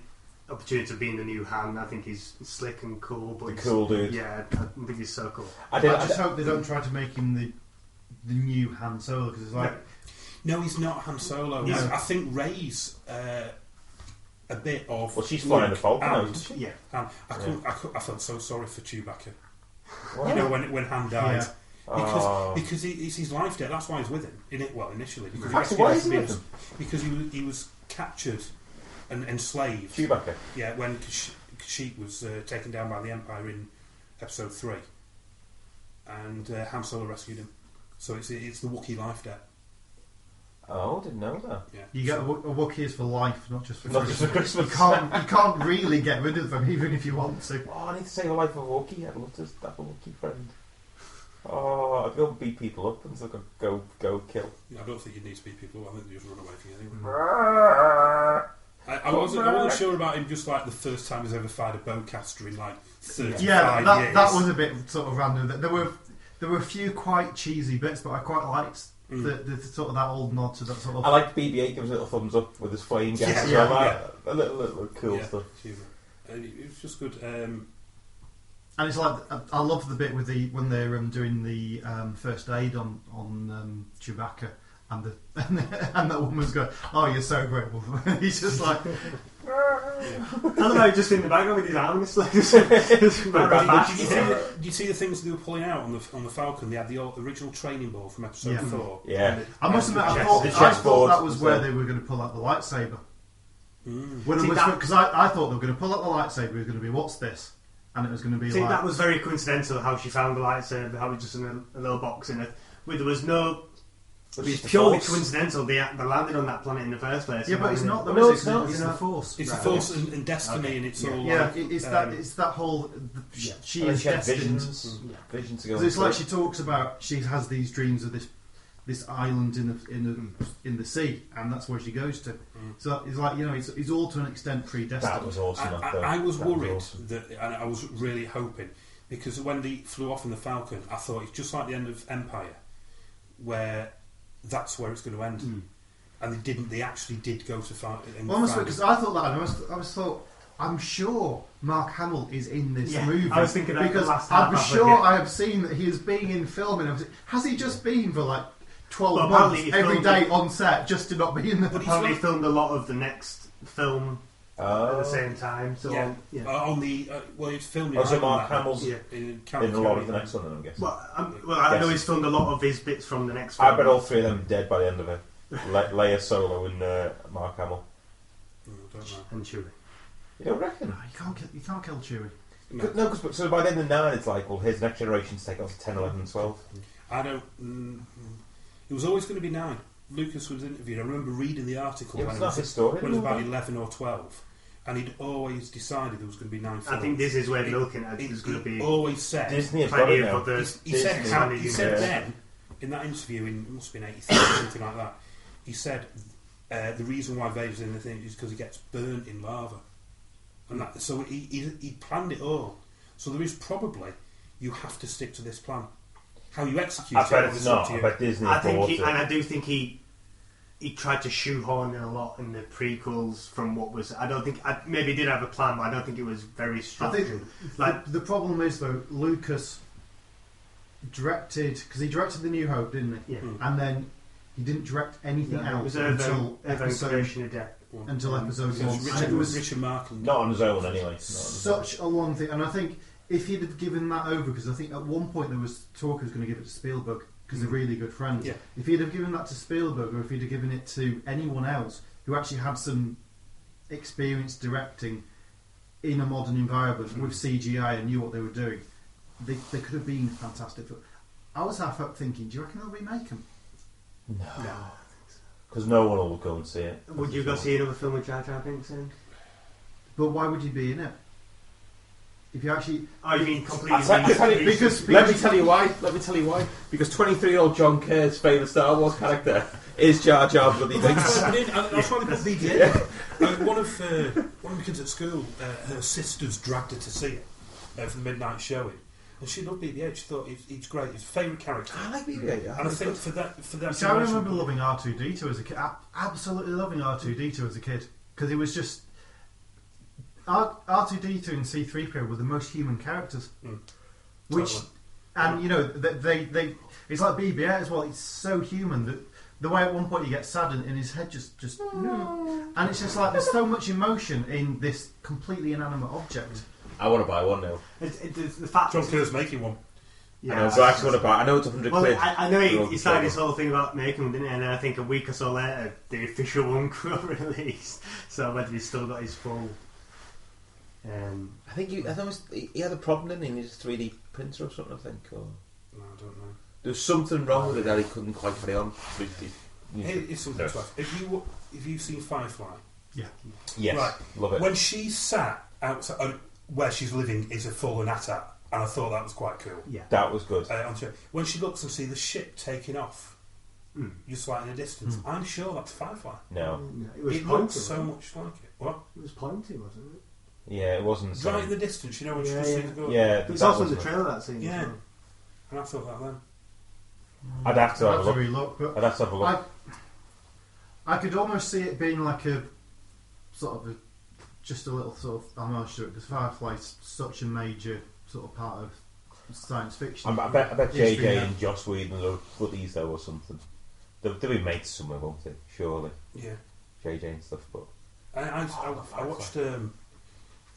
opportunity of being the new Han. I think he's slick and cool. But The he's- cool dude. Yeah, I think he's so cool. I just hope they don't try to make him the new Han Solo because it's like No, he's not Han Solo. No. I think Rey's a bit of. Well, she's flying the Falcon now, and- isn't she? Yeah, and I felt so sorry for Chewbacca. What? You know, when Han died. Yeah. Oh. Because it's his life debt. That's why he's with him. Initially, because Actually, why is he with him? Because he was captured and enslaved. Chewbacca. Yeah, when Kashyyyk was taken down by the Empire in Episode 3, and Han Solo rescued him. So it's the Wookiee life debt. Oh, didn't know that. Yeah. you get a Wookiees for life, not just for Not just for Christmas. You can't really get rid of them even if you want to. Oh, I need to save a life of a Wookiee. I'd love to have a Wookiee friend. Oh, I'd go and beat people up and sort of go kill. I don't think you need to beat people. I think they just run away from you anyway. Mm. I wasn't sure about him just like the first time he's ever fired a bowcaster in like 35 Yeah, years. that was a bit sort of random. There were a few quite cheesy bits, but I quite liked the sort of that old nod to that sort of. I like BB-8 gives a little thumbs up with his flame gas Yeah, as yeah, well. yeah. A little cool Yeah, stuff. humour. And it was just good. And it's like I love the bit with when they're doing the first aid on Chewbacca, and that woman's going, "Oh, you're so grateful." He's just like, I don't know, just in the background with his arm like Did you see the things they were pulling out on the Falcon? They had the original training ball from Episode Yeah. 4. Yeah. I must admit, I the thought chessboard that was and where stuff. they were going to pull out the lightsaber. Mm. Because I thought they were going to pull out the lightsaber. It was going to be, what's this? And it was going to be See, like, that was very coincidental how she found the lightsaber, how it was just in a little box in it. There was no. It was purely coincidental. They landed on that planet in the first place. yeah, but it's not. No, Though, it's is it? not. It's the Force. It's Right, the Force and destiny, Okay. and it's Yeah. all Yeah, like, it's that whole. Yeah. She And then is she had destined. visions. Yeah. Visions to go Because it's on like to. she talks about, she has these dreams of this island in the sea, and that's where she goes to. So it's like, it's all to an extent predestined. That was awesome. I was That worried awesome. that, and I was really hoping, because when they flew off in the Falcon, I thought it's just like the end of Empire, where that's where it's going to end. And they didn't. They actually did go to fight. Well, because I thought that, and I was thought, I'm sure Mark Hamill is in this Yeah, movie. I was thinking that because the last I'm half, sure yeah. I have seen that he is being in filming. Has he just been for like 12 Well, months apparently he every filmed day it. on set just to not be in the? But Apparently, filmed a lot of the next film at the same time. So Yeah. yeah. On the it's filmed. Oh, so in Mark Ireland, Hamill's Yeah. in in a lot of the next one, then, I'm guessing. I know Yes. he's filmed a lot of his bits from the next film. I bet all three of them are dead by the end of it. Leia Solo and Mark Hamill. Don't know. And Chewie. You don't reckon? You can't kill Chewie. No. No, because so by the end of 9, it's like, well, here's next generation to take off to 10, 11, and 12. I don't. It was always going to be 9. Lucas was interviewed. I remember reading the article It when was it not was, historian. when it was about 11 or 12, and he'd always decided there was going to be 9 films. I think this is where they're He- looking at. There's going to be always said. Disney have got plenty it of now. other. He said, Disney. he said then, in that interview, it must have been 83 or something like that, he said the reason why Vader's in the thing is because he gets burnt in lava. And that, so he planned it all. So there is probably, you have to stick to this plan. How you execute I bet it it's is up not. to I you. bet Disney I think bought he, it. and I do think he tried to shoehorn in a lot in the prequels from what was. I don't think. Maybe he did have a plan, but I don't think it was very structured. I think the problem is though, Lucas directed because he directed The New Hope, didn't he? Yeah. And then he didn't direct anything It was else until Episode episode It one. was And it was Richard Markham. Not on his own, anyway. such a long thing, and I think if he'd have given that over, because I think at one point there was talk he was going to give it to Spielberg because they're really good friends. Yeah. If he'd have given that to Spielberg, or if he'd have given it to anyone else who actually had some experience directing in a modern environment with CGI and knew what they were doing, they could have been fantastic. I was half up thinking, do you reckon they'll remake them? No. Because no one will go and see it. Would you go see another film with Jar Jar Binks in? But why would you be in it? If you actually... Oh, you mean completely... Because Let me tell you why. Because 23-year-old John Kerr's favourite Star Wars character is Jar Jar Bloody Binks. That's why they put BD in. One of the kids at school, her sisters dragged her to see it for the midnight showing. And she loved BB-8. She thought he's great. He's her favourite character. I like BB-8. And I think for that. See, I remember loving R2-D2 as a kid. Absolutely loving R2-D2 as a kid because it was just R2-D2 and C-3PO were the most human characters. Which, totally. and you know, they it's like BB-8 as well. It's so human that the way at one point he gets sad and his head just and it's just like there's so much emotion in this completely inanimate object. I want to buy one now. The fact John Kerr's making one. I know, but I actually want to buy. I know it's £100 Well, quid. I know he started this whole thing about making them, didn't he? And then I think a week or so later, the official one got released. So whether he's still got his full... I think he had a problem, didn't he? He needed a 3D printer or something, I think. Or... No, I don't know. There was something wrong with it that he couldn't quite carry on. Here's something to ask. If you've seen Firefly... Yeah. Yes, right. Love it. When she sat outside... where she's living is a fallen AT-AT, and I thought that was quite cool. Yeah. That was good. When she looks and sees the ship taking off, just like in the distance, I'm sure that's Firefly. No. It was It pointy, looks so much like it. What? It was pointy, wasn't it? Yeah, it wasn't. Right in the distance, you know, when she just sees it go. Yeah, It's also in the trailer, that scene. Yeah. As well. And I thought that then. I'd have to have a look. Re-look, but I'd have to have a look. I could almost see it being like a sort of just a little sort of homage to it because Firefly's such a major sort of part of science fiction. I bet history JJ now. and Joss Whedon are buddies though or something. They'll be mates somewhere, won't they? Surely. Yeah. JJ and stuff, but I watched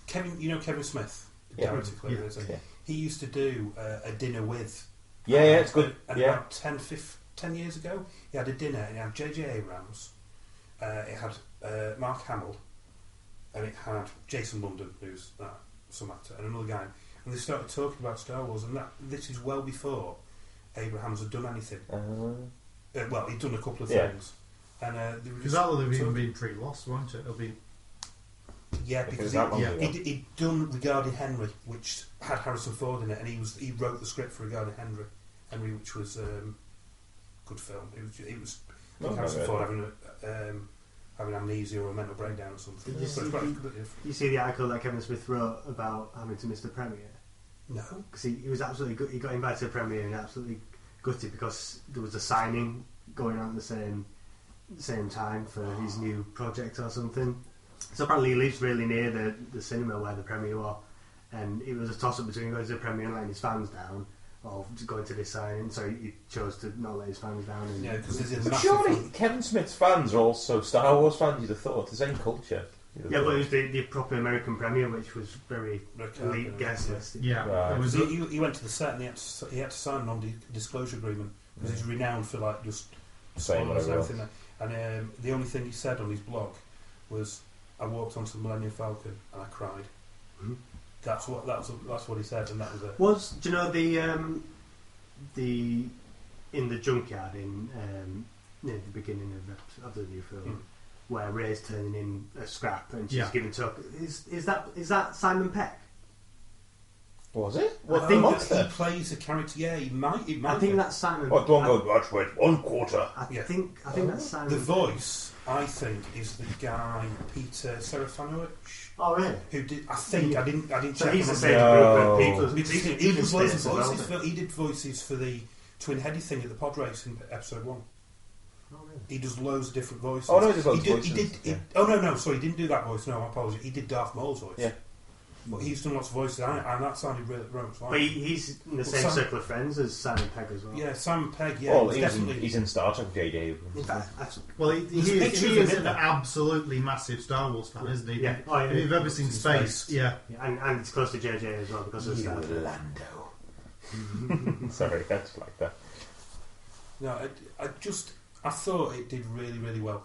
Kevin. You know Kevin Smith, the Yeah. director, isn't he? Yeah. He used to do a dinner with. Yeah, it's good. And Yeah. about 10 years ago, he had a dinner and it had J.J. Abrams, it had Mark Hamill, and it had Jason London, who's some actor, and another guy. And they started talking about Star Wars, and this is well before Abrams had done anything. Well, he'd done a couple of things. And because that will have even been pre-Lost, won't it? It'll be because he'd done Regarding Henry, which had Harrison Ford in it, and he wrote the script for Regarding Henry, which was good film. It was Harrison Ford having amnesia or a mental breakdown or something. You see the article that Kevin Smith wrote about having to miss the premiere? No, because he was absolutely good. He got invited to the premiere and absolutely gutted because there was a signing going on at the same time for his new project or something. So apparently he lives really near the cinema where the premiere was, and it was a toss-up between going to the premiere and letting his fans down or going to this signing, so he chose to not let his fans down. And yeah, because there's a massive surely Kevin Smith's fans are also Star Wars fans, you'd have thought. The same culture. Yeah, but it was the proper American premiere, which was very elite guest list. Yeah, right. it was he went to the set and he had to sign a non-disclosure agreement because he's renowned for like just saying whatever else. And the only thing he said on his blog was, "I walked onto the Millennium Falcon and I cried." Mm-hmm. That's what he said, and that was it. Do you know the in the junkyard near the beginning of the new film, where Rey's turning in a scrap and she's giving talk? Is that Simon Peck? Was it? I think that he plays a character. Yeah, he might. I think that's Simon. What? Don't go much with 1/4. I think that's Simon. The voice, I think, is the guy Peter Serafinowicz. Oh really? Who did? I think I didn't. So check he's him the same No. group of people. He did voices. as well, He did voices for the Twin Heady thing at the pod race in episode 1. He does loads of different voices. Oh no, he does loads He of did, voices. he did, oh no, sorry, he didn't do that voice. No, I apologize. He did Darth Maul's voice. Yeah. But he's done lots of voices, and that sounded really much like. But he's in the same circle of friends as Simon Pegg as well. Yeah, Simon Pegg. Yeah, Well, definitely. he's in Star Trek with J.J. Abrams. In fact, Well, he pictures is of him an there. absolutely massive Star Wars fan, isn't he? Yeah. Oh, yeah. If you've ever seen Space, yeah. and it's close to JJ as well because of You Star Trek. Lando. Sorry, that's like that. No, I thought it did really, really well.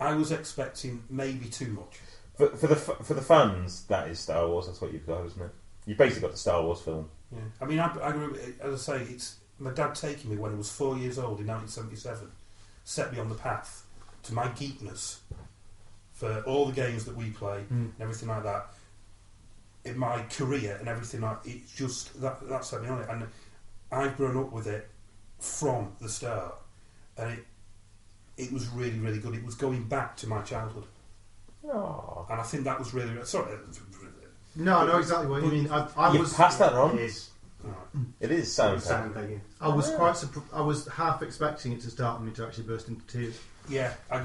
I was expecting maybe too much. For the fans, that is Star Wars. That's what you've got, isn't it? You've basically got the Star Wars film. Yeah, I mean, I remember, as I say, it's my dad taking me when I was 4 years old in 1977, set me on the path to my geekness for all the games that we play and everything like that. In my career and everything like it's just that set me on it, and I've grown up with it from the start, and it was really, really good. It was going back to my childhood. Aww. And I think that was really... Sorry. No, I know exactly what you mean. I You was passed that on. It is. It is Simon Simon Pegg. Pegg. I was quite I was half expecting it to start me to actually burst into tears. Yeah, I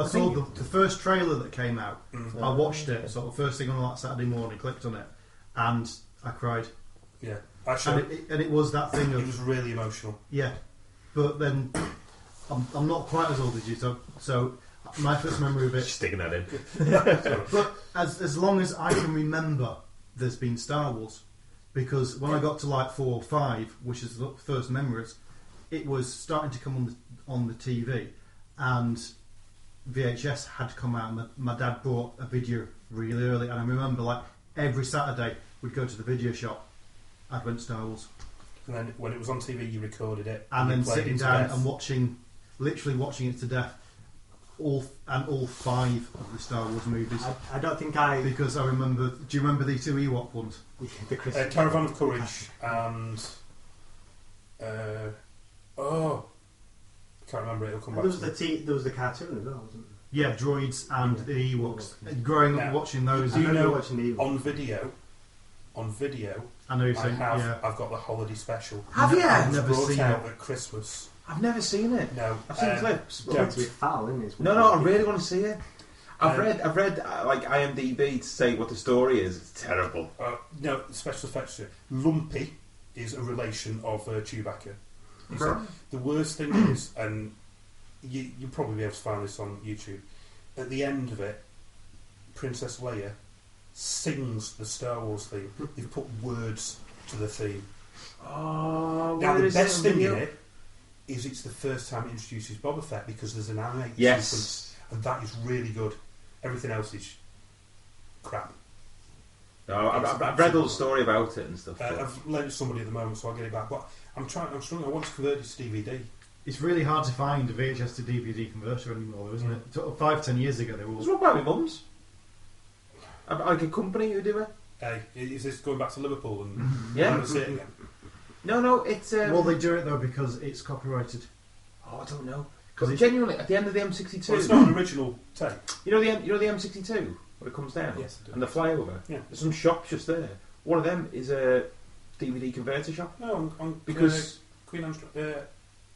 saw the first trailer that came out. I watched it sort of first thing on that Saturday morning, clicked on it, and I cried. Yeah, And it was that thing it of was really emotional. yeah, but then I'm not quite as old as you, so my first memory of it. Sticking that in. But as long as I can remember, there's been Star Wars, because when I got to like 4 or 5, which is the first memories, it was starting to come on the TV, and VHS had come out. My dad bought a video really early, and I remember like every Saturday we'd go to the video shop. Advent Star Wars, And then when it was on TV, you recorded it, and then you played sitting it to down death. and literally watching it to death. All 5 of the Star Wars movies. I don't think I... Because I remember. Do you remember the 2 Ewok ones? the Christmas Caravan of Courage and I can't remember it. It'll come back. There was the cartoon as well, wasn't Yeah, droids and the Ewoks. Growing up Now, watching those. do you know watching the Ewoks. on video? I know you're saying. I've got the holiday special. Have you? I've It was never brought seen out it. at Christmas. I've never seen it. No, I've seen clips. It's meant to be foul, isn't it? No, I really want to see it. I've Um, read like IMDb to say what the story is. It's terrible. No, special effects. Lumpy is a relation of Chewbacca. Right. The worst thing is, and you'll probably be able to find this on YouTube, at the end of it, Princess Leia sings the Star Wars theme. They've put words to the theme. Oh, Now, where the is best it on thing in video? it is it's the first time it introduces Boba Fett, because there's an animated sequence, Yes. and that is really good. Everything else is crap. No, I've read all the story about it and stuff. but- I've lent it to somebody at the moment, so I'll get it back. But I'm struggling. I want to convert it to DVD. It's really hard to find a VHS to DVD converter anymore, isn't it? 5-10 years ago, they were What's all. wrong about my mum's? Like a company who do it? Hey, is this going back to Liverpool and Yeah. want to see it again? No, it's. Well, they do it though because it's copyrighted. Oh, I don't know. 'Cause Because genuinely, at the end of the M62, Well, it's not an original tape. you know the M62 where it comes down Yes, I do. and the flyover. Yeah. There's some shops just there. One of them is a DVD converter shop No, on because Queen Anne's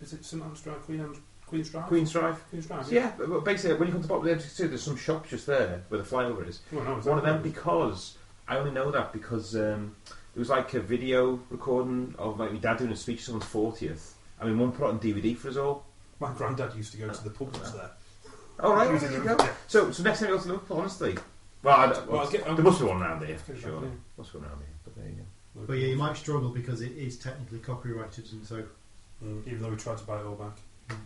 is it St Anne's Drive? Queen's Drive? Queen's Drive. Queen's Drive. So yeah, but basically, when you come to the bottom of the M62, there's some shops just there where the flyover is. Well, no, One of them, because I only know that because it was like a video recording of like my dad doing a speech to someone's 40th. I mean, one put it on DVD for us all. My granddad used to go to the pub that's there. Oh right, He was there in you the- go. yeah. So next time you go to Liverpool, honestly, well, I'll get- there must be one around here for Get it sure. back, yeah. Must be one around here, but there you go. But yeah, you might struggle because it is technically copyrighted, and so Even though we tried to buy it all back. 'Cause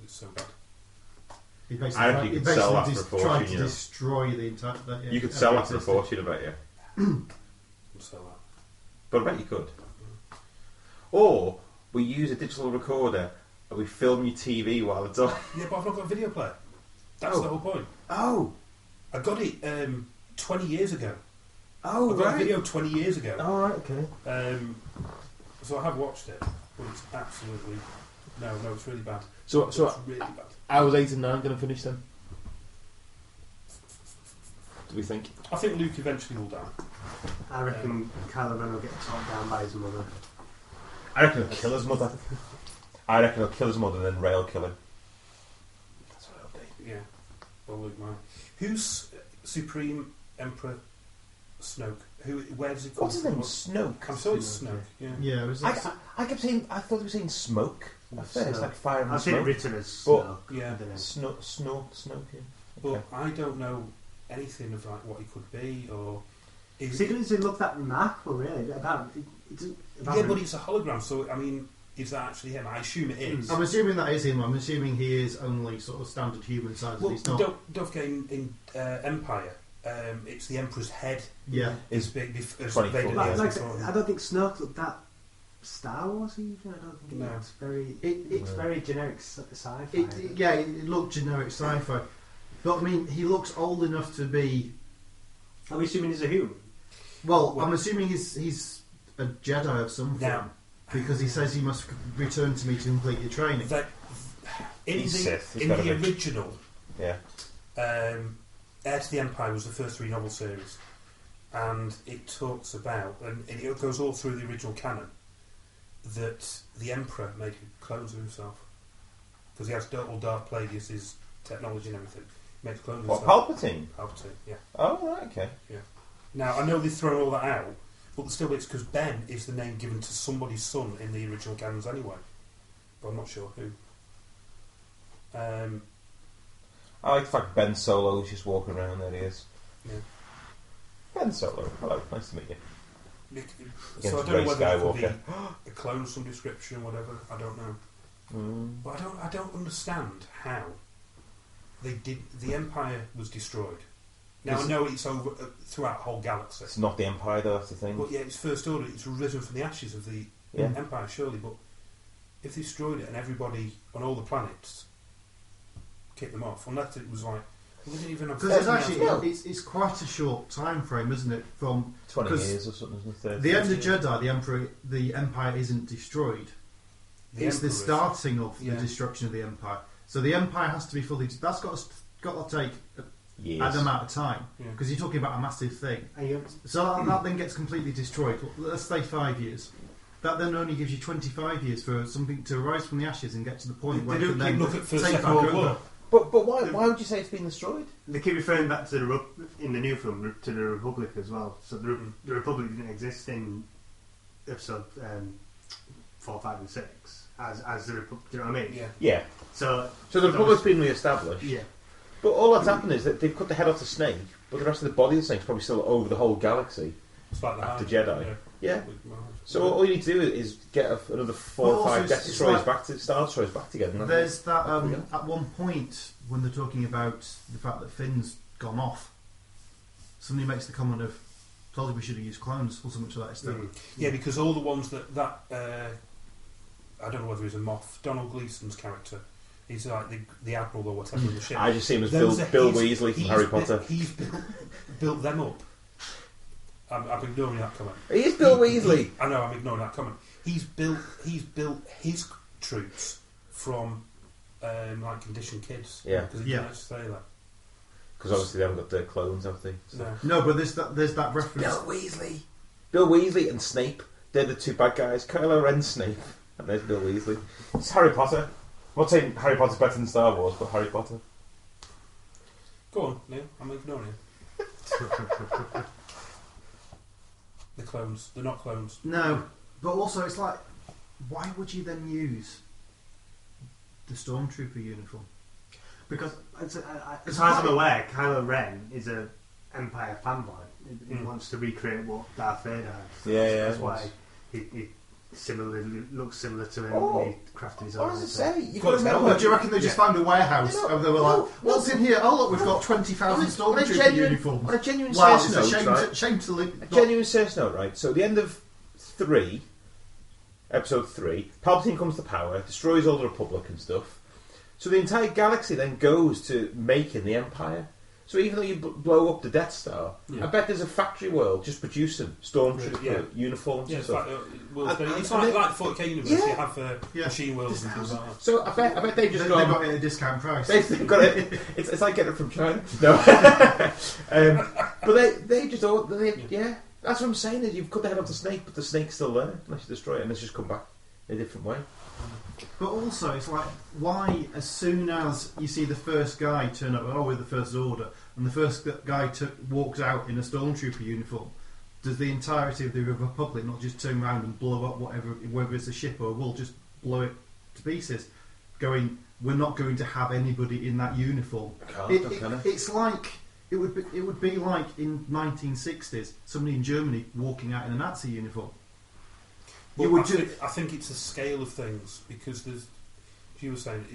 it's so bad. it I basically, reckon you could sell that for a fortune, tried to you know. destroy the entire. You could sell that for a fortune, I bet you. We'll sell that. But I bet you could. Or we use a digital recorder and we film your TV while it's on. Yeah, but I've not got a video player. That's Oh. the whole point. Oh, I got it 20 years ago. oh, I got a right. video 20 years ago. Oh, right, okay. So I have watched it, but it's absolutely... No, it's really bad. So It's really bad. I was 8 and 9 going to finish them. Do we think? I think Luke eventually will die. I reckon Kylo Ren will get talked down by his mother. I reckon he'll kill his mother. I reckon he'll kill his mother and then Rey will kill him. That's what I'll do. Yeah. Well, look, mine. Who's Supreme Emperor Snoke? Where does he come What's his from? name? Snoke. I'm sure it's Snoke. Yeah. Yeah, it was I kept saying, I thought he was saying smoke at first, like fire and I've seen it smoke. written as But- Snoke. Yeah. I don't know. Snoke, yeah. But Okay. I don't know anything of like what he could be or. Is See, does it look that remarkable, really? About yeah, but it's a hologram, so I mean, is that actually him? I assume it is. I'm assuming that is him. I'm assuming he is only sort of standard human size. Well, He's not. don't forget in Empire, it's the Emperor's head Yeah. is big. As 24 Vader years. Like, is like, before him. I don't think Snoke looked that Star Wars even. I don't think No. it's very. It's very generic sci-fi. Yeah, it looked generic sci-fi, but I mean, he looks old enough to be. Are we assuming he's a human? Well, Well- I'm assuming he's a Jedi of some form Now- because he says he must return to me to complete your training. That, in He's the, Sith, he's in gotta the be. original, Yeah. Heir to the Empire was the first 3 novel series, and it talks about, and it goes all through the original canon, that the Emperor made clones of himself because he has all Darth Plagueis' technology and everything. He made clones of What, himself. Palpatine? Palpatine, yeah. Oh, right, okay. Now I know they've thrown all that out, but still, it's because Ben is the name given to somebody's son in the original canons anyway. But I'm not sure who. I like the fact Ben Solo is just walking around. There he is. Yeah. Ben Solo, hello, nice to meet you. So I don't Ray know whether it could be Skywalker. a clone of some description, whatever. I don't know. But I don't understand how they did. The Empire was destroyed. Now I know it's over throughout the whole galaxy. It's not the Empire, though. That's the thing. But yeah, it's First Order. It's risen from the ashes of the Yeah. Empire, surely. But if they destroyed it and everybody on all the planets kicked them off, unless it was like we didn't even have. Because it's anything else. actually it's quite a short time frame, isn't it? From 20 'cause years or something. Isn't it? 30 the end years. of Jedi, the Empire isn't destroyed. It's the Emperor is. starting of Yeah. the destruction of the Empire. So the Empire has to be fully. That's got to take Years. an amount of time Yeah. because you're talking about a massive thing. Are you, So that then gets completely destroyed. Let's say 5 years. That then only gives you 25 years for something to rise from the ashes and get to the point where They it do can keep then looking for take Second back World over. War. But why would you say it's been destroyed? they keep referring back to in the new film to the Republic as well. So the Republic didn't exist in episode 4, 5, and 6 as the Republic. Do you know what I mean? Yeah. Yeah. So So the Republic's been re-established. yeah. But all that's happened is that they've cut the head off the snake, but the rest of the body of the snake's probably still over the whole galaxy. It's like the After Hive, Jedi. Yeah. Well, So all you need to do is get another 4 Well, or also 5 it's- Death it's Destroyers like- back to Star Destroyers back together. and There's that There we go. at one point when they're talking about the fact that Finn's gone off. Somebody makes the comment of, "Told you we should have used clones," or something to that extent. Yeah, because all the ones that I don't know whether he's a Moff. Donald Gleason's character, he's like the admiral or whatever in the ship. I just see him as Those Bill are- Weasley from he's Harry built- Potter. He's built them up. I'm ignoring that comment. He is Bill Weasley. I know, I'm ignoring that comment. He's built his troops from like conditioned kids. Yeah. Because he Yeah. didn't say that. Because obviously they haven't got their clones, have they? So. No. No, but there's that reference. Weasley. Bill Weasley and Snape. They're the 2 bad guys. Kylo Ren, Snape. And there's Bill Weasley. It's Harry Potter. I'm not saying Harry Potter's better than Star Wars, but Harry Potter. Go on, Neil. I'm ignoring him. The clones. They're not clones. No, but also it's like, why would you then use the Stormtrooper uniform? Because as far as I'm aware, Kylo Ren is a Empire fanboy. He wants to recreate what Darth Vader had. Yeah, That's yeah. why he similarly looks similar to him. Oh, and he crafted his What own. does it say? You've Got got to to remember. Oh, do you reckon they just found a warehouse No, and they were no, like, "What's in here? Oh look, we've got 20,000 On a Stormtrooper genuine- uniforms." On a genuine Wow, serious it's a note, shame, right? shame to leave. A genuine serious note, right? So at the end of 3, episode 3, Palpatine comes to power, destroys all the Republic and stuff. So the entire galaxy then goes to making the Empire. So even though you blow up the Death Star, Yeah. I bet there's a factory world just producing Stormtrooper Yeah. uniforms Yeah, and it's stuff. like, And- it's and like 40k universe. Yeah. You have Yeah. machine worlds and things like that. So I bet they've just They gone. got it at a discount price. They've got it. It's like getting it from China. No, but they just all yeah. That's what I'm saying. Is you've cut the head off the snake, but the snake's still there unless you destroy it, and it's just come back in a different way. But also, it's like, why, as soon as you see the first guy turn up, we're the First Order, and the first guy walks out in a Stormtrooper uniform, does the entirety of the Republic not just turn around and blow up whether it's a ship or we'll just blow it to pieces, going, we're not going to have anybody in that uniform. It's like, it would be like in 1960s, somebody in Germany walking out in a Nazi uniform. I think it's the scale of things, because there's, as you were saying,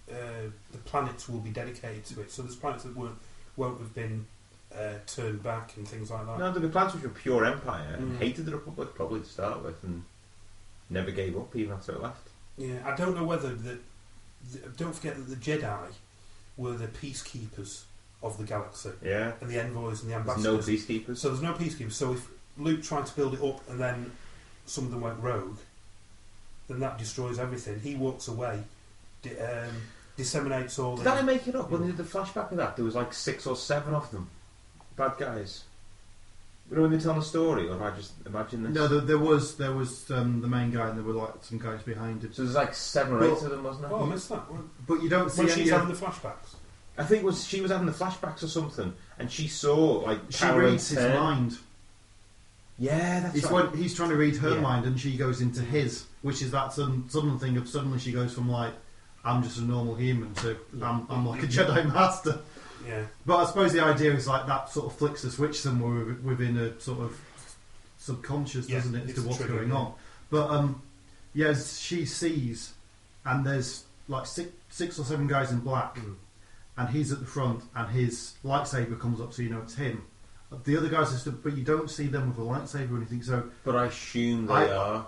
the planets will be dedicated to it. So there's planets that won't have been turned back and things like that. No, there'll be planets which were pure Empire and hated the Republic probably to start with, and never gave up even after it left. Yeah, I don't know whether don't forget that the Jedi were the peacekeepers of the galaxy. Yeah. And the envoys and the ambassadors. There's no peacekeepers. So there's no peacekeepers. So if Luke tried to build it up and then some of them went rogue, then that destroys everything. He walks away, disseminates all. Did I make it up? When they did the flashback of that, there was like 6 or 7 of them, bad guys. You know when they tell a story, or have I just imagined this? No, there was the main guy, and there were like some guys behind him. So there's like 7 or 8 of them, wasn't there? Oh, I missed that. But you don't see when any she's having the flashbacks. I think she was having the flashbacks or something, and she saw like she reads his mind. Yeah, that's it's right. when he's trying to read her mind, and she goes into his, which is that sudden thing of suddenly she goes from like, I'm just a normal human to I'm like a Jedi Master. Yeah. But I suppose the idea is like that sort of flicks a switch somewhere within a sort of subconscious, doesn't it, as to what's going on. But yes, she sees, and there's like 6 or 7 guys in black, and he's at the front, and his lightsaber comes up, so you know it's him. The other guys are still, but you don't see them with a lightsaber or anything. So, but I assume they are.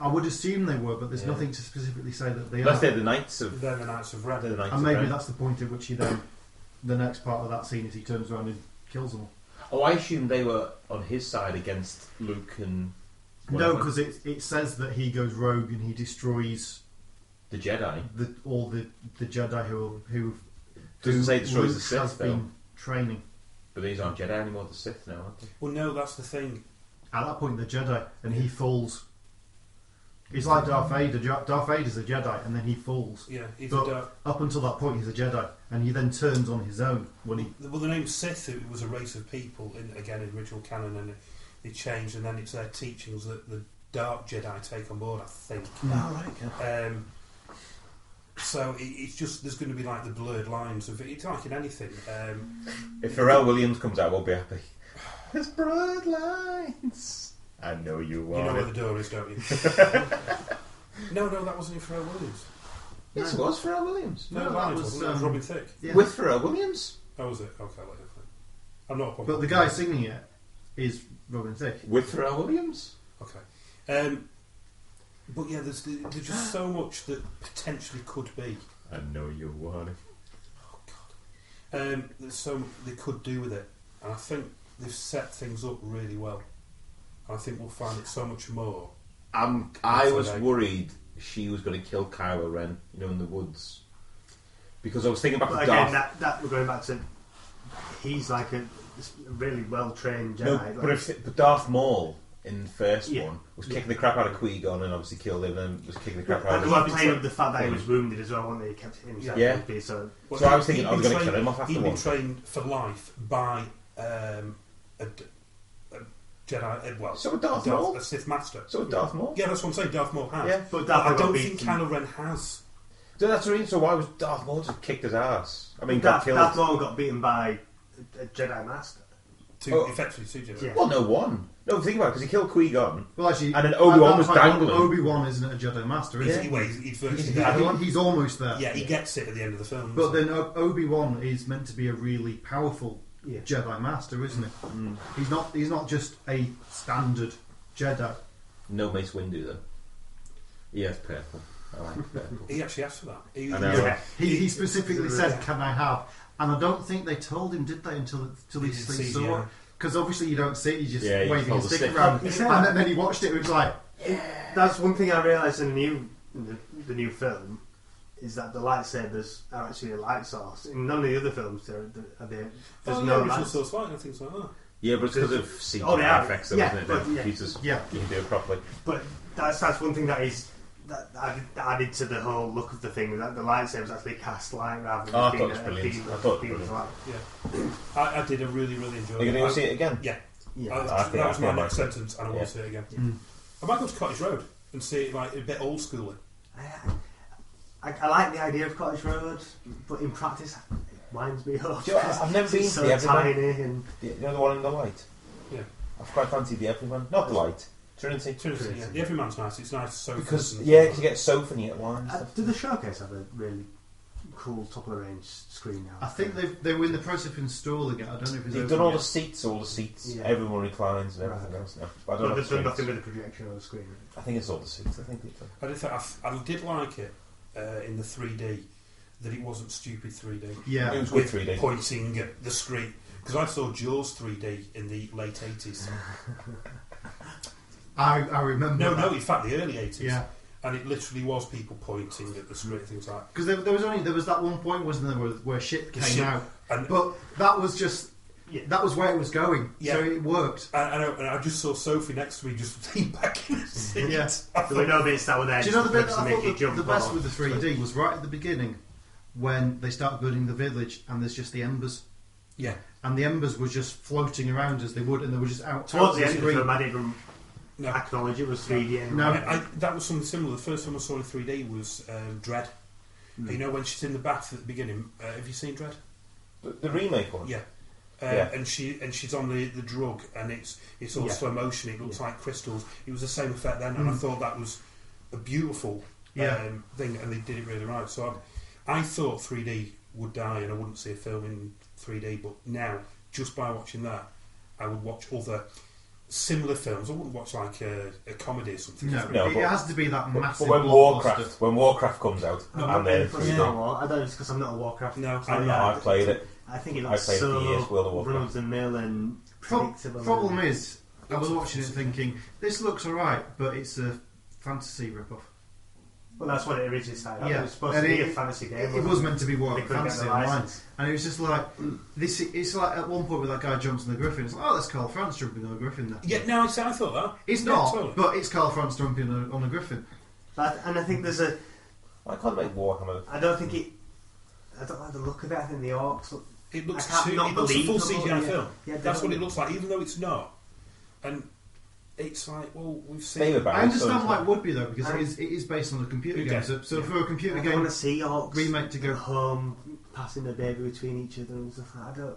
I would assume they were, but there's nothing to specifically say that they are. Unless they're the Knights of. They're the Knights of Ren. And maybe that's the point at which he then, the next part of that scene is he turns around and kills them all. Oh, I assume they were on his side against Luke and. No, because it says that he goes rogue and he destroys the Jedi. All the Jedi who doesn't say destroys Luke the Sith has been training. But these aren't Jedi anymore, the Sith now, aren't they? Well, no, that's the thing. At that point, they're Jedi, and he falls. He's like Darth Vader. Darth Vader's a Jedi, and then he falls. Yeah, but up until that point, he's a Jedi, and he then turns on his own when he. Well, the name Sith, it was a race of people in original canon, and it changed, and then it's their teachings that the Dark Jedi take on board, I think. Oh, right. So it's just, there's going to be like the blurred lines of it. It's like in anything. If Pharrell Williams comes out, we'll be happy. There's blurred lines. I know you want. You know where the door is, don't you? No, that wasn't in Pharrell Williams. Yes, it was Pharrell Williams. No, that was Robin Thicke. Yeah. With Pharrell Williams? Oh, was it? Okay, later. I'm not. But the guy singing it is Robin Thicke. With Pharrell Williams? Okay. But yeah, there's just so much that potentially could be. I know you want it. Oh God. There's so much they could do with it, and I think they've set things up really well. I think we'll find it so much more. I was worried she was going to kill Kylo Ren, in the woods, because I was thinking about that we're going back to. He's like a really well trained Jedi. No, but Darth Maul in the first one was kicking the crap out of Qui-Gon and obviously killed him, and was kicking the crap out of him. And playing with the fact that he was wounded as well, wasn't he? He kept hitting himself. Yeah. So I was thinking I was going to kill him off after one. He'd been trained for life by a Jedi. So would Darth Maul? A Sith Master. So would Darth Maul? Yeah, that's what I'm saying. Darth Maul has. Yeah, but I don't think Kylo Ren has. So that's the reason. So why was Darth Maul just kicked his ass? I mean, Darth Maul got beaten by a Jedi Master. Effectively, 2 Jedi. Yeah. Well, no, one. No, think about it, because he killed Qui-Gon. Well, actually, and then Obi-Wan was dangling. Obi-Wan isn't a Jedi Master, is he? He's almost there. Yeah, he gets it at the end of the film. But then Obi-Wan is meant to be a really powerful Jedi Master, isn't it? Mm. He's not just a standard Jedi. No Mace Windu, though. He has purple. I like purple. He actually asked for that. He specifically said, "Can I have?" And I don't think they told him, did they, until he saw it? Because obviously you don't see it, you're just waving a stick around. And then he watched it and was like... That's one thing I realised in the new film, is that the lightsabers are actually a light source. In none of the other films, there's no light source light and things like that. Yeah, but it's because of CGI effects, though, isn't it? Jesus, you can do it properly. But that's one thing that is that added to the whole look of the thing. That the lightsaber was actually cast light rather than I being thought it was a brilliant. beam I thought it beam was of light. Yeah, I did. I really enjoy Are you it. going to go see it again? Yeah, Yeah. that was my I next might. sentence, and I want to see it again. Mm. I might go to Cottage Road and see it like a bit old schooly. I like the idea of Cottage Road, but in practice, it winds me up. Do you know, I've never been It's to so the Everyman. tiny and You know the one in the light? Yeah. I've quite fancied the Everyman. Not the light. Trinity. Trinity, yeah. The Everyman's nice. It's nice sofas. Because, and yeah, because you get sofa and you get wine and stuff. did the showcase have a really cool top of the range screen now? I think they were in the process of installing it. I don't know if it's They've open done all yet. the seats, Yeah. everyone reclines and everything Right. else now. But I don't But know they've if done it's nothing with the projection on the screen. I think it's all the seats. I think they've done. I did like it in the 3D, that it wasn't stupid 3D. Yeah. It was good 3D. Pointing at the screen. Because I saw Jaws 3D in the late 80s. I remember. No, that. in fact, the early 80s. Yeah. And it literally was people pointing at the screen, things like Because there was that one point, wasn't there, where shit The came ship. out, And, but that was just that was where it was going, Yeah. so it worked. and I just saw Sophie next to me just lean back in the seat. Yeah. I There thought, were no bits that were there. Do you know the bit just that to I make you thought jump the best off. with the 3D was right at the beginning when they start building the village and there's just the embers, yeah. and the embers were just floating around as they would, and they were just out Towards the the end of the screen. film, I didn't No. acknowledge it was 3D anyway. No. That was something similar. The first time I saw in 3D was Dread. You know, when she's in the bath at the beginning. Have you seen Dread? The remake one? Yeah. Yeah. And she's on the drug, and it's all Yeah. slow motion. It looks Yeah. like crystals. It was the same effect then, and I thought that was a beautiful Yeah. thing, and they did it really right. So I thought 3D would die, and I wouldn't see a film in 3D. But now, just by watching that, I would watch other similar films. I wouldn't watch like a comedy or something. No, No, it but- has to be that But massive. when blockbuster. Warcraft comes out, No, and then because I don't know because I'm not a Warcraft. No, so I'm yeah, I've played it. I think it I've looks played it for so years, World of Warcraft. run of the mill and predictable. Problem is, I was watching it thinking this looks alright, but it's a fantasy rip-off. Well, that's what it originally started. Yeah. It was supposed And to be it- a fantasy game. It wasn't was meant to be They what couldn't get fantasy the online, license. and it was just like this. It's like at one point where that guy jumps on the griffin. It's like, oh, that's Carl France jumping on a griffin. There. Yeah, no, I thought that. It's Yeah, not, totally. but it's Carl France jumping on a griffin. And I think there's a. I can't make Warhammer. I don't think it. I don't like the look of it. I think the orcs look. It looks I can't too. not It looks a full believe CGI them, film. Yeah, That's what definitely. it looks like, even though it's not. And it's like, well, we've seen. David Barry, I understand so- why it would be though, because it is based on a computer Yeah. game. So Yeah. for a computer I game want to see orcs remake to go. home, passing the baby between each other and stuff. I don't.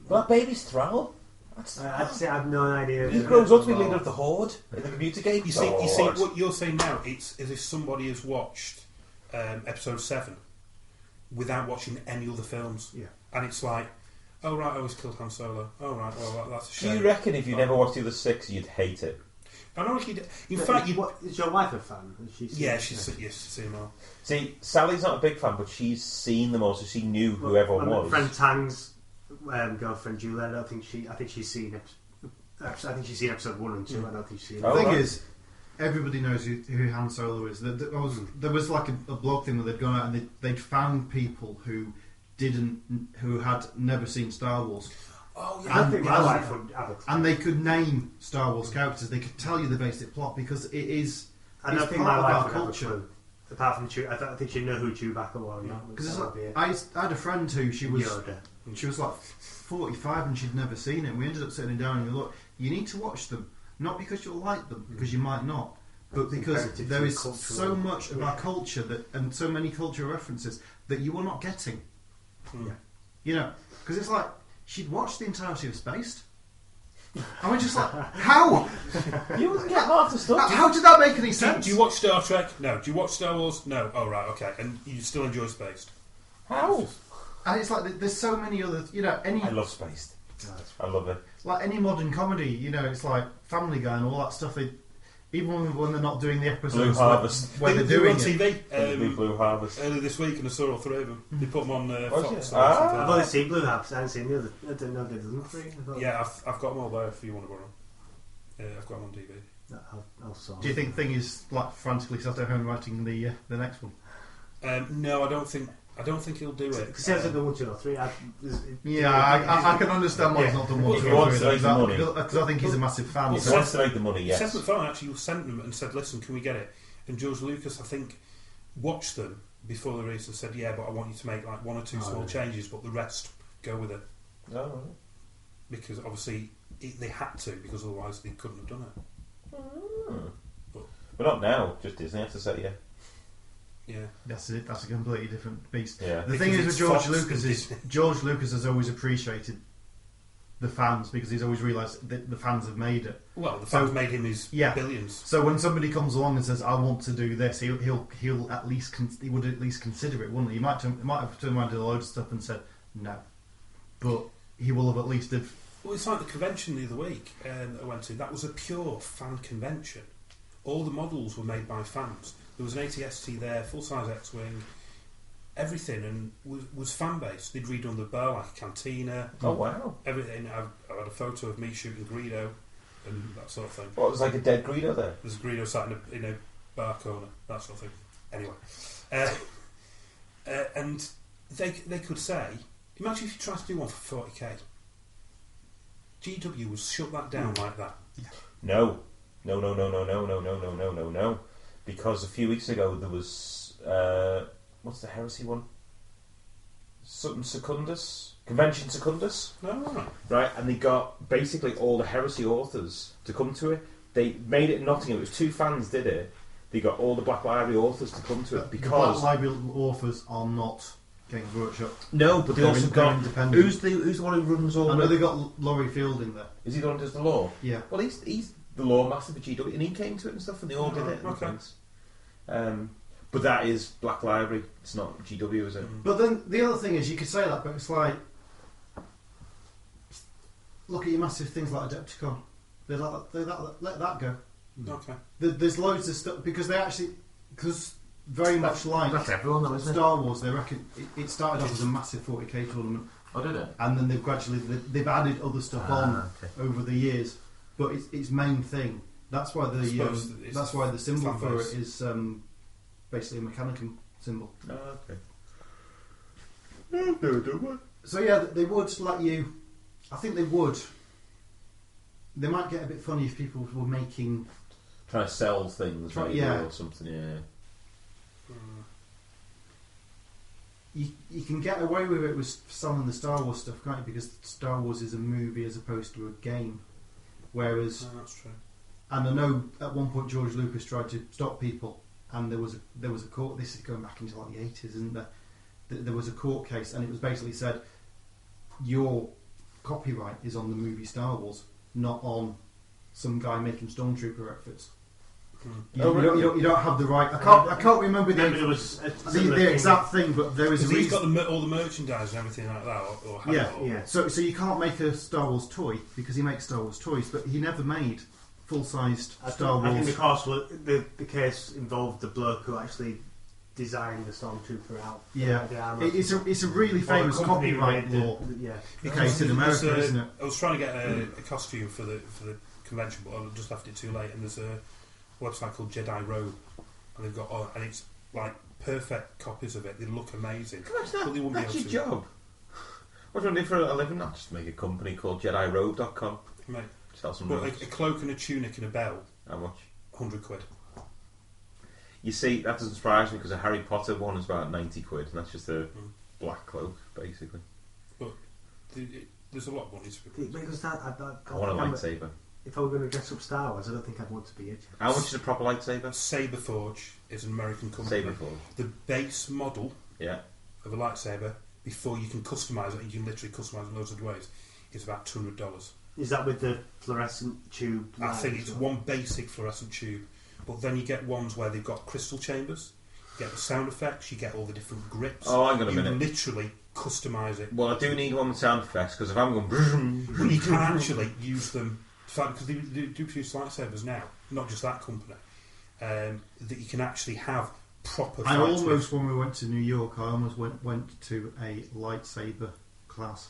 Well, that baby's Thrall. That's I'd say I have no idea. he grows up to be leader of the Horde in the computer game. You see, Horde. what you're saying now. It's as if somebody has watched episode 7 without watching any other films. Yeah. And it's like, oh right, I was killed Han Solo. Oh right, well that's a Do shame. you reckon if you never watched the other 6, you'd hate it? I don't think in fact, you. What, is your wife a fan? Has she seen Yeah, it? she's seen them all. See, Sally's not a big fan, but she's seen them all, so she knew who everyone my was. friend Tang's girlfriend Julia. I think she's seen. I think she's seen episode 1 and 2. I don't think she's seen. Oh, The thing right. is, everybody knows who Han Solo is. There was like a blog thing where they'd gone out and they'd found people who had never seen Star Wars, Oh I yeah. think my wife would have a. and they could name Star Wars characters. They could tell you the basic plot because it is. I don't it's think part my of wife our would have a culture. clue. Apart from Chew, I think she'd know who Chewbacca was. Because That would be it. I had a friend who she was Yoda. like 45 and she'd never seen it. And we ended up sitting down and we look, you need to watch them, not because you'll like them, because you might not, but because Imperative there to is cultural- so much of our culture that and so many cultural references that you are not getting. Yeah. You know, because it's like she'd watched the entirety of Spaced. I was just like, how? You wouldn't get half the stuff. How did that make any sense? Do you watch Star Trek? No. Do you watch Star Wars? No. Oh right, okay. And you still enjoy Spaced? How? And it's like there's so many other, you know, any I love Spaced. I love it. like any modern comedy, you know, it's like Family Guy and all that stuff. Even when they're not doing the episodes Blue Harvest. where they're They were doing on it. TV Blue Harvest. earlier this week, and I saw all 3 of them. They put them on Was Fox. it? or something. I've only seen Blue Habs. I haven't seen the other. I don't know if there's another 3. Yeah, I've got them all there if you want to borrow them. I've got them on DVD. I'll sort. Do you think Thing is like frantically sat at home writing the next one? No, I don't think he'll do it. Because he hasn't done 1, 2, or 3. Yeah, I can understand why he's not done one, Well, two, he or wants three. to make the money. Because I think he's a massive fan. Well, He wants to make the money, yes. Seth MacFarlane actually sent them and said, "Listen, can we get it?" And George Lucas, I think, watched them before the release and said, "Yeah, but I want you to make like one or two small changes, but the rest go with it." Oh, right. Because obviously they had to, because otherwise they couldn't have done it. But not now. Just Disney has to say yeah. Yeah, That's it. That's a completely different beast. Yeah. The thing is with it's George Fox Lucas and is Disney. George Lucas has always appreciated the fans because he's always realised that the fans have made it. well, the fans made him his Yeah. billions. So when somebody comes along and says, "I want to do this," he'll at least he would at least consider it, wouldn't he? He might have turned around to a load of stuff and said no, but he will have at least have. Well, it's like the convention the other week that I went to. That was a pure fan convention. All the models were made by fans. There was an ATST there, full-size X-Wing, everything, and was fan-based. They'd redone the bar like a cantina. Oh wow! Everything. I've had a photo of me shooting Greedo and that sort of thing. What, was like a dead Greedo there? There's a Greedo sat in a bar corner, that sort of thing. Anyway, and they could say, imagine if you tried to do one for 40k. GW would shut that down like that. No. Because a few weeks ago there was what's the heresy one? Something Secundus? Convention Secundus? No, Right, and they got basically all the heresy authors to come to it. They made it in Nottingham. It was 2 fans did it. They got all the Black Library authors to come to it because the Black Library authors are not Games Workshop. no, but they They're also they're got independent. who's the one who runs all? I know the, they got Laurie Field in there. is he the one who does the law? Yeah. Well, he's the law master for GW, and he came to it and stuff, and they all did it. And okay. things. But that is Black Library. It's not GW, is it? But then the other thing is, you could say that, but it's like, look at your massive things like Adepticon. Let that go. Okay. There's loads of stuff because very much like That's everyone, though, isn't it? Star Wars, they reckon it started off as a massive 40k tournament, Oh, did it? and then they've added other stuff on over the years. But its main thing. That's why the symbol for it is basically a Mechanicum symbol. Oh, okay. So yeah, they would let you. I think they would. They might get a bit funny if people were making. Trying to sell things, right? Yeah. Or something, yeah. You can get away with it with selling the Star Wars stuff, can't you? Because Star Wars is a movie as opposed to a game. Whereas, No, that's true. and I know at one point George Lucas tried to stop people, and there was a court. This is going back into like the 80s, isn't there? There was a court case, and it was basically said your copyright is on the movie Star Wars, not on some guy making stormtrooper outfits. You don't have the right. I can't remember There was the exact thing, but there is a Because he's reason. got all the merchandise and everything like that, or had it all. Yeah. So you can't make a Star Wars toy because he makes Star Wars toys, but he never made full-sized Star Wars. I think the case involved the bloke who actually designed the Stormtrooper out. Yeah, the armour. it's a really famous copyright law case in America, isn't it? I was trying to get a costume for the convention, but I just left it too late. And there's a website called Jedi Robe, and they've got and it's like perfect copies of it. They look amazing. That's But they wouldn't be your able to. job. What do you want to do for a living? Not just make a company called JediRobe.com. Mate, Sell some but robes. a cloak and a tunic and a belt, How much? £100. You see, that doesn't surprise me because a Harry Potter one is about 90 quid, and that's just a black cloak, basically. There's a lot of money to be put. Because I want a lightsaber. If I were going to dress up Star Wars, I don't think I'd want to be a Jedi. How much is a proper lightsaber? Saberforge is an American company. Saberforge. The base model Yeah. of a lightsaber, before you can customise it, and you can literally customise it in loads of ways, is about $200. Is that with the fluorescent tube? I light think as it's well? one basic fluorescent tube, but then you get ones where they've got crystal chambers, you get the sound effects, you get all the different grips. Oh, hang on a you minute. literally customise it. Well, I do need one with sound effects because if I'm going... But you can actually use them, because they do produce lightsabers now, not just that company, that you can actually have proper I fights almost, with. when we went to New York, I almost went to a lightsaber class.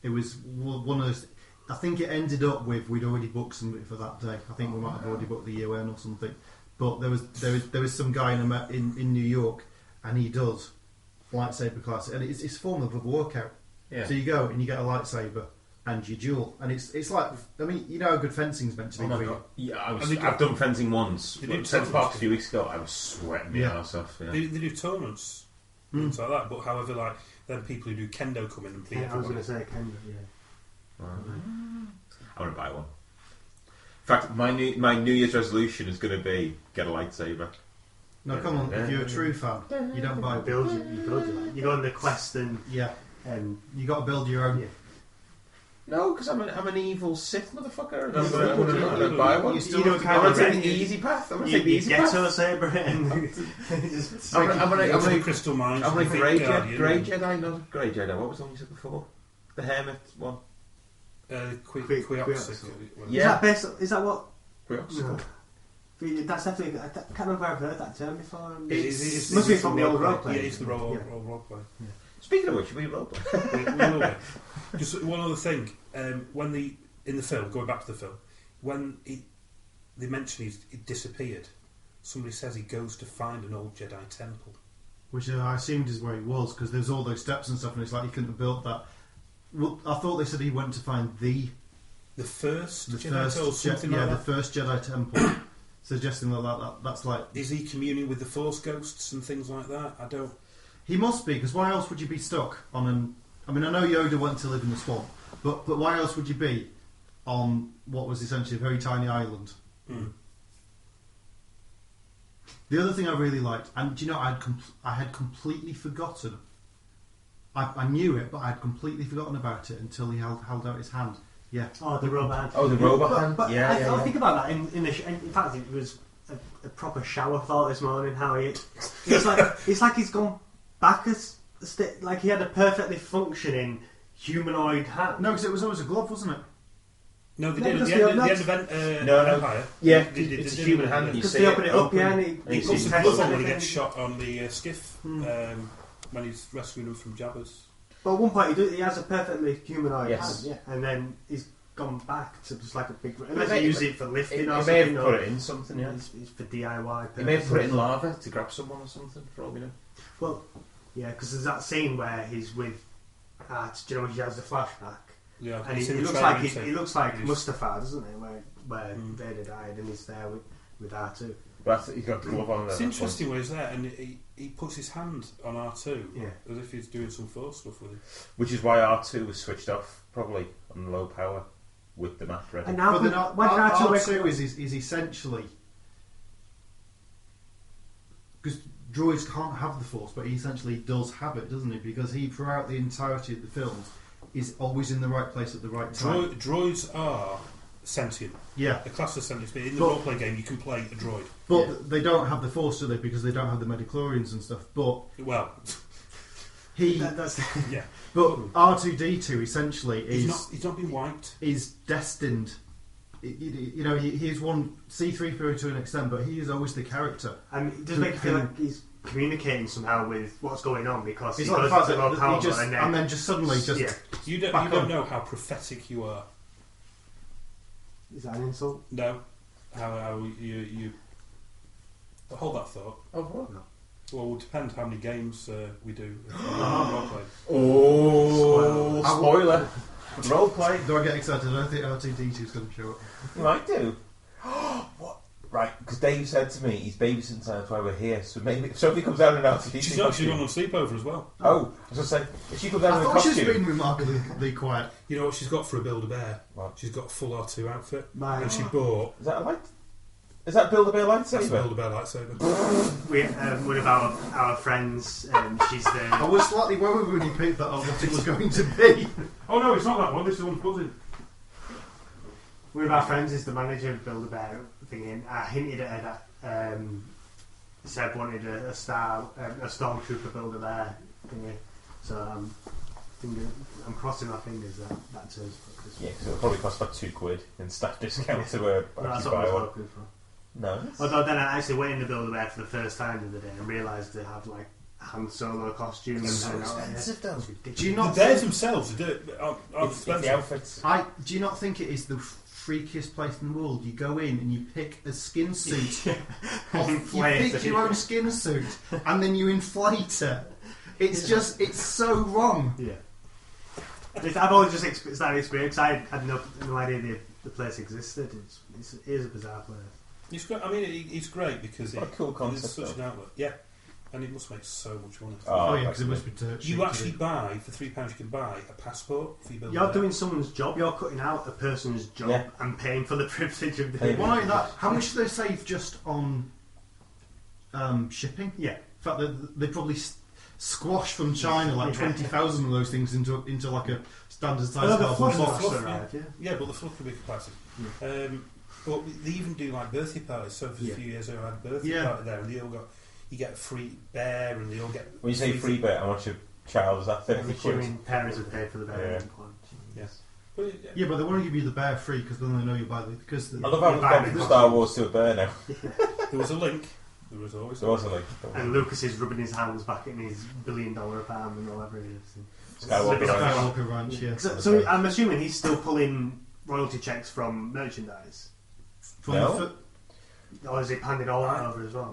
It was one of those. I think it ended up with we'd already booked somebody for that day. I think we might have already booked the UN or something. But there was some guy in New York, and he does lightsaber class, and it's a form of a workout. Yeah. So you go and you get a lightsaber, and you duel. And it's like, I mean, you know how good fencing's meant to be. Oh my for you. god! Yeah, And they do- I've done fencing once. They do Centre Park a tournaments. few weeks ago. I was sweating my arse off. Yeah. They do tournaments, things like that. But however, like then people who do kendo come in and play. I was going to say Kendra, I want to buy one. In fact, my New Year's resolution is going to be get a lightsaber. No, come on. If you're a true fan, you don't buy one. You build your like, you go on the quest and You got to build your own. Yeah. No, because I'm an evil Sith motherfucker. And I'm going to buy one. You you don't I'm kind going of to take the easy path. I'm going to take the easy get path. to a saber and just I'm going to Crystal Mines. I'm like Grey Grey Jedi, not Grey Jedi. What was the one you said before? The Hermit one. Queoxic. Yeah. Is that what? Queoxical. That's definitely. I can't remember where I've heard that term before. It's must be from the old roleplay. Yeah, it's the roleplay. Speaking of which, we roleplay. Just one other thing. When in the film, going back to the film, when they mention he disappeared, somebody says he goes to find an old Jedi temple. Which I assumed is where he was, because there's all those steps and stuff, and it's like he couldn't have built that. Well, I thought they said he went to find the first Jedi first or something like the that. first Jedi temple, suggesting that's like Is he communing with the Force ghosts and things like that? I don't. he must be, because why else would you be stuck on an? I mean, I know Yoda went to live in the swamp, but why else would you be on what was essentially a very tiny island? The other thing I really liked, and do you know, I had completely forgotten. I knew it, but I had completely forgotten about it until he held out his hand. Yeah. Oh, the robot hand. Oh, the robot hand. But Yeah. I think about that in fact, it was a proper shower thought this morning. How it's like he's gone back like he had a perfectly functioning humanoid hand. No, because it was always a glove, wasn't it? No, they No, did at because the end of No. Empire. Yeah, They did- it's they a did- human hand and you Because see they it open it up, yeah, and and He you puts see the it glove on when he everything. gets shot on the skiff when he's rescuing him from Jabba's. But at one point he has a perfectly humanoid Yes. hand, yeah, and then he's gone back to just like a big. He Unless may- he use it for lifting He or may something. have put it in something, yeah. It's for DIY. He may have put it in lava to grab someone or something, for all we know. Well, yeah, because there's that scene where he's with. Do you know when he has the flashback? Yeah, And it's he in the looks trailer, like isn't he it? looks like He's- Mustafar, doesn't he? Where Vader died, and he's there with R2. But he's got the glove on there. It's interesting where he's there, and he puts his hand on R2 Yeah. as if he's doing some Force stuff with it. Which is why R2 was switched off, probably, on low power, with the map ready. And now, But then when R2 is essentially, because droids can't have the Force, but he essentially does have it, doesn't he? Because he, throughout the entirety of the films, is always in the right place at the right time. Droids are sentient. Yeah, The class of sentient. In the But- roleplay game, you can play a droid. but they don't have the Force, do they? Because they don't have the midichlorians and stuff. But Well, that's yeah. but R2D2 essentially He's not been wiped. is destined. You know, he's one C3PO to an extent, but he is always the character. and it does make you feel like he's communicating somehow with what's going on because It's he like the goes fact to low that power he just and then just suddenly just yeah. You Back don't on. know how prophetic you are. Is that an insult? No, how you hold that thought. Oh, what? Well, it will depend how many games we do. Roleplay. Oh, Spoiler. spoiler. Roleplay. Do I get excited? I don't think R2D2 is going to show up. You might do. What? Right, because Dave said to me he's babysitting time, that's why we're here. So maybe if Sophie comes down in an R2D2 She's actually gone on sleepover as well. Oh, I was going to say, if she comes down I in a thought she's costume. been remarkably quiet. You know what she's got for a Build-A-Bear? What? She's got a full R2 outfit. Right. And she bought Is that a light? Is that Build-A-Bear that's a lightsaber? Build-A-Bear lightsaber. We one of our friends. She's I the. was slightly worried when you picked that up what it was going to be. Oh no, it's not that one. This is one buzzing. One of our friends is the manager of Build-A-Bear thingy. I hinted at her that Seb wanted a stormtrooper Build-A-Bear thingy. So I'm crossing my fingers that turns for Christmas. Yeah, because it'll probably cost about £2 in staff discount to That's actually what I buy was one. hoping for. No. Although then I actually went in the Build-A-Bear for the first time the other day and realised they have like Han Solo costumes. It's so and expensive though. It's ridiculous. Do you The not bears think, themselves are It's the expensive. outfits. do you not think it is the freakiest place in the world? You go in and you pick a skin suit. You Inflate pick it. your own skin suit and then you inflate it. It's just, it's so wrong. Yeah. I've only just started experience. I had no idea the place existed. It is a bizarre place. It's great. I mean, it's great because What a cool concept, it's such though. an outlet. Yeah, and it must make so much money. Oh yeah, because it must be dirt cheap You to actually do. buy for £3. You can buy a passport for your building. You're doing someone's job. You're cutting out a person's job Yeah. and paying for the privilege of Paying doing Why it. that? How much do they save just on shipping? Yeah. In fact, they probably squash from China like 20,000 of those things into like a standard size Oh, the cardboard fluff box. box. yeah. Right, yeah. Yeah, but the fluff can be capacity. But they even do like birthday parties. So for a few years ago, I had a birthday party there, and they all got you get a free bear, and they all get. When you say free bear, how much a child is that? I'm 30 quid? assuming parents have paid for the bear. Yes. But Yeah, but they want to give you the bear free because then they know you buy the because I love how we've gone from Star Wars to a bear now. there was a link. There was always. There was a link. And Lucas is rubbing his hands back in his $1 billion apartment or whatever it is. Skywalker Skywalker Ranch. Yeah. So I'm assuming he's still pulling royalty checks from merchandise. From No. the Or is he handing all that over as well?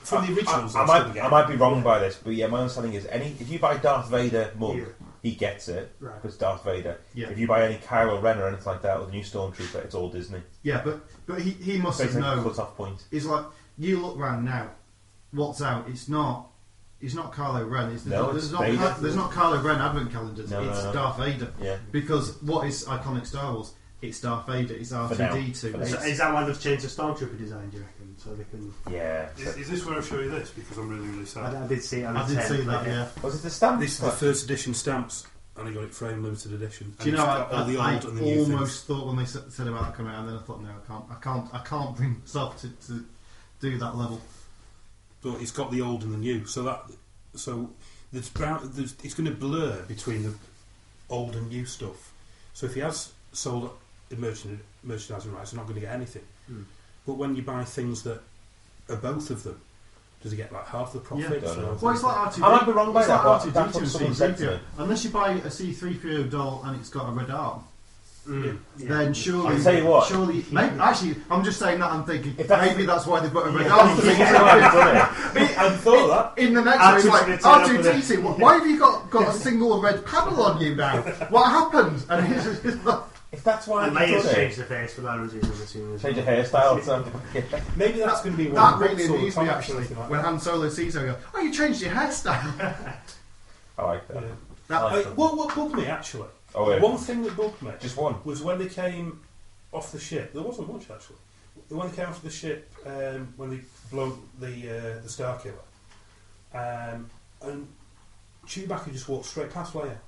From the originals, I that's what we get. might be wrong by this, but yeah, my understanding is if you buy Darth Vader mug, Yeah. he gets it Right. because Darth Vader. Yeah. If you buy any Kylo Ren or anything like that, or the new Stormtrooper, it's all Disney. yeah, but he must have Basically, known. cut-off point. It's like you look round now. What's out? It's not Kylo Ren. There's not Vader. there's not Kylo Ren advent calendars. No, it's no. Darth Vader. Yeah. Because what is iconic Star Wars? It's Darth Vader. It's R2D2. For now. So is that why they've changed the Stormtrooper design, do you reckon? So they can... Yeah. Is this where I show you this? Because I'm really, really sad. I did see it. I did see that. Yeah. Was it the stamp? This is the first edition stamps, and I got it framed limited edition. Do you And know? it's got all the I old and the new almost thought when they said about that coming out, and then I thought, no, I can't bring myself to do that level. But it's got the old and the new, so it's going to blur between the old and new stuff. So if he has sold merchandising rights, they're not going to get anything. But when you buy things that are both of them, does he get like half the profit? Yeah, So Well, it's like R2D2. I might be wrong by it's that, like but that's R2D2 what someone and said to C3PO. me. Unless you buy a C3PO doll and it's got a red arm, then surely. I'll tell you what. Surely, actually, I'm just saying that. I'm thinking If that's- maybe that's why they put a red arm. I thought that. In the next one, it's like R2D2. Why have you got a single red panel on you now? What happened? And he's just like, If that's why And I Leia's done it, changed the face for that reason, I'm assuming. change your hairstyle or something. maybe that's going to be one that of really the amused me comics or actually anything like when that. Han Solo sees her. I go, "Oh, you changed your hairstyle." I like that. Yeah. That- I like that. What bugged me actually? Oh, yeah. One thing that bugged me Just one. was when they came off the ship. There wasn't much actually. When they came off the ship, when they blow the Star Killer, and Chewbacca just walked straight past Leia.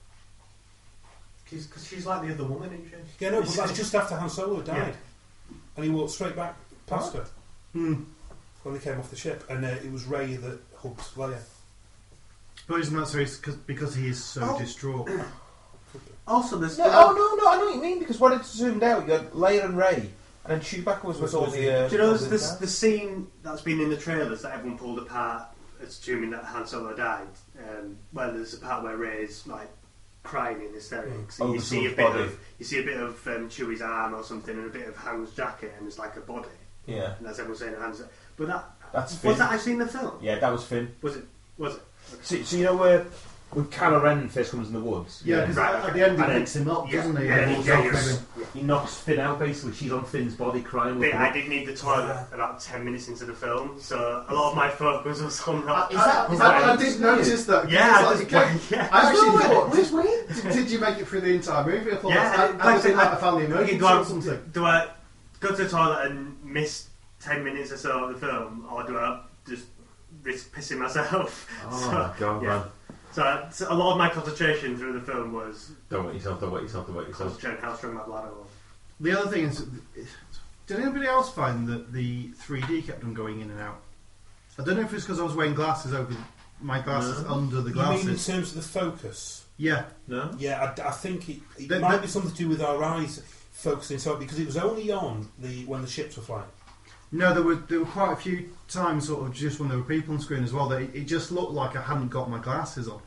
Because she's like the other woman, isn't she? Yeah, no, but that's just after Han Solo died, and he walked straight back past her when they came off the ship, and it was Rey that hugged Leia. But isn't that so? Because he is so distraught. Also, there's... No, I know what you mean, because when it's zoomed out, you had Leia and Rey, and then Chewbacca was with all the... Do you know all there's the the scene that's been in the trailers that everyone pulled apart, assuming that Han Solo died? Well, there's a part where Rey's like crying in hysterics. And you see a bit of Chewie's arm or something, and a bit of Han's jacket, and it's like a body. Yeah. And that's everyone saying Han's. But That's Finn. was that actually in the film? Yeah, that was Finn. Was it? So you know where when Kylo Ren first comes in the woods? Yeah, because Right, at the end he okay. picks him up, Yeah, doesn't he? yeah, And yeah, walks yeah, off you're with him. He knocks Finn out, basically. She's on Finn's body crying with I him. did need the toilet about 10 minutes into the film, so a lot of my focus was on that. I did notice that. Yeah, It's like, yeah. I actually thought, Where's Wayne? did you make it through the entire movie? I thought Yeah, I was in like a family emergency do I, or something. do I go to the toilet and miss 10 minutes or so of the film, or do I just risk pissing myself? Oh my god, man. So a lot of my concentration through the film was Don't wet yourself. concentrating how strong my bladder was. The other thing is, did anybody else find that the 3D kept on going in and out? I don't know if it's because I was wearing glasses over my glasses under the You glasses. mean in terms of the focus? Yeah. No? Yeah, I think it The- might the- be something to do with our eyes focusing so because it was only on when the ships were flying. No, there were quite a few times, sort of, just when there were people on screen as well, that it just looked like I hadn't got my glasses on.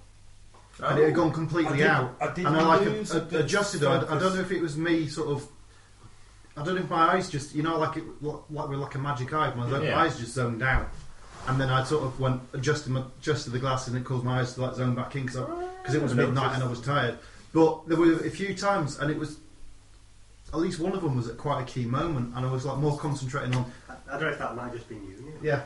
And it had gone completely out. I did And I lose a bit of adjusted it. I focus. don't know if it was me sort of. I don't know if my eyes just, like with like a magic eye, my eyes just zoned out, and then I sort of adjusted the glasses, and it caused my eyes to like zone back in because it was midnight and I was tired. But there were a few times, and it was at least one of them was at quite a key moment, and I was like more concentrating on. I don't know if that might just be you. Yeah.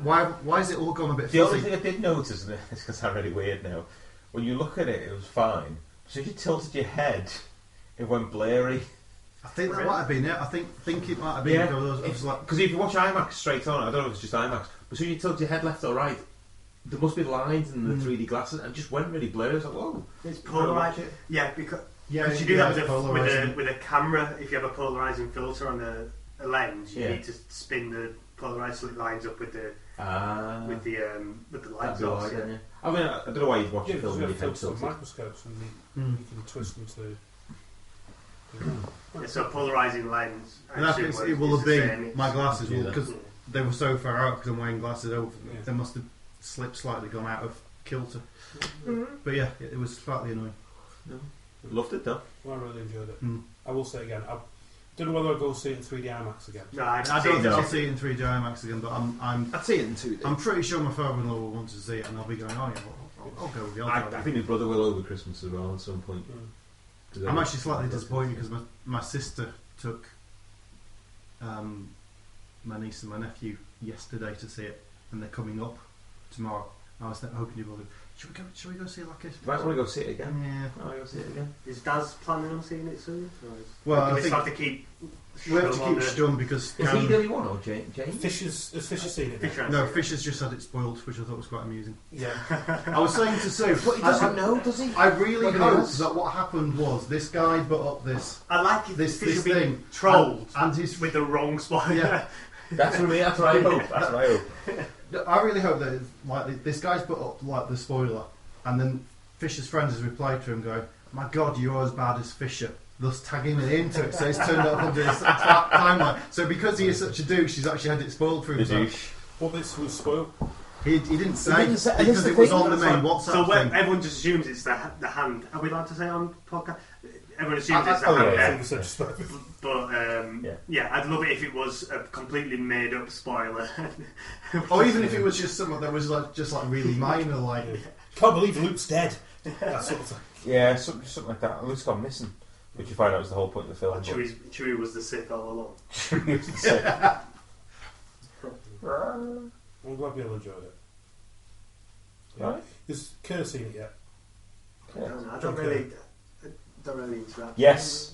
Why has it all gone a bit? The fuzzy? only thing I did notice, and it's going to sound really weird now, when you look at it, it was fine. So if you tilted your head, it went blurry. I think that might have been it. I think it might have been Because if you watch IMAX straight on, I don't know if it's just IMAX, but so you tilt your head left or right, there must be lines in the 3D glasses, and it just went really blurry. I was like, whoa. It's polarised. Yeah, because you do that with a camera. If you have a polarising filter on a lens, you need to spin the polarised slit lines up with the light source. Yeah. I mean, I don't know why you'd watch a film with your head tilted. Microscopes and you can twist them to. Yeah, so polarising lens. It will have been my glasses because they were so far out because I'm wearing glasses over. They must have slipped slightly, gone out of kilter. But yeah, it was slightly annoying. Loved it though. Well, I really enjoyed it. I will say it again. I don't know whether I'll go see it in 3D IMAX again. No, I don't think I'll see it in 3D IMAX again, but I'd see it in 2D. I'm pretty sure my father-in-law will want to see it, and I'll be going, oh yeah, I'll go with you. I think his brother will over Christmas as well at some point. I'm actually slightly disappointed because my sister took my niece and my nephew yesterday to see it, and they're coming up tomorrow. I was hoping you would. Should we go see like a... Might want to go see it again. Yeah. I want to go see it again. Is Daz planning on seeing it soon? Well, I think we have to keep Stum because... Is he the only one or James? Has Fisher seen it? No, Fisher's just had it spoiled, which I thought was quite amusing. Yeah. I was saying to Sue... But he doesn't know, does he? I really hope that what happened was this guy put up this... I like it. This thing. Trolled. And his... With the wrong spoiler. Yeah. That's what I hope. That's what I hope. I really hope that like this guy's put up like the spoiler, and then Fisher's friends has replied to him going, "My God, you're as bad as Fisher," thus tagging it into it. So it's turned up under his timeline. So because he is such a douche, he's actually had it spoiled for himself. What bits was spoiled? He didn't say because it was on the main WhatsApp thing. Everyone just assumes it's the hand. Are we allowed to say on podcast? Everyone assumes it's the hand. But I'd love it if it was a completely made up spoiler. Or even if it was just something that was just really minor, like can't believe Luke's dead. That sort of thing. Yeah, something like that. Luke's gone missing, which you find out was the whole point of the film. Chewie was the Sith all along. Chewie was the Sith. I'm glad we all enjoyed it. Right? Has Kerr seen it yet? I don't really interact. Yes.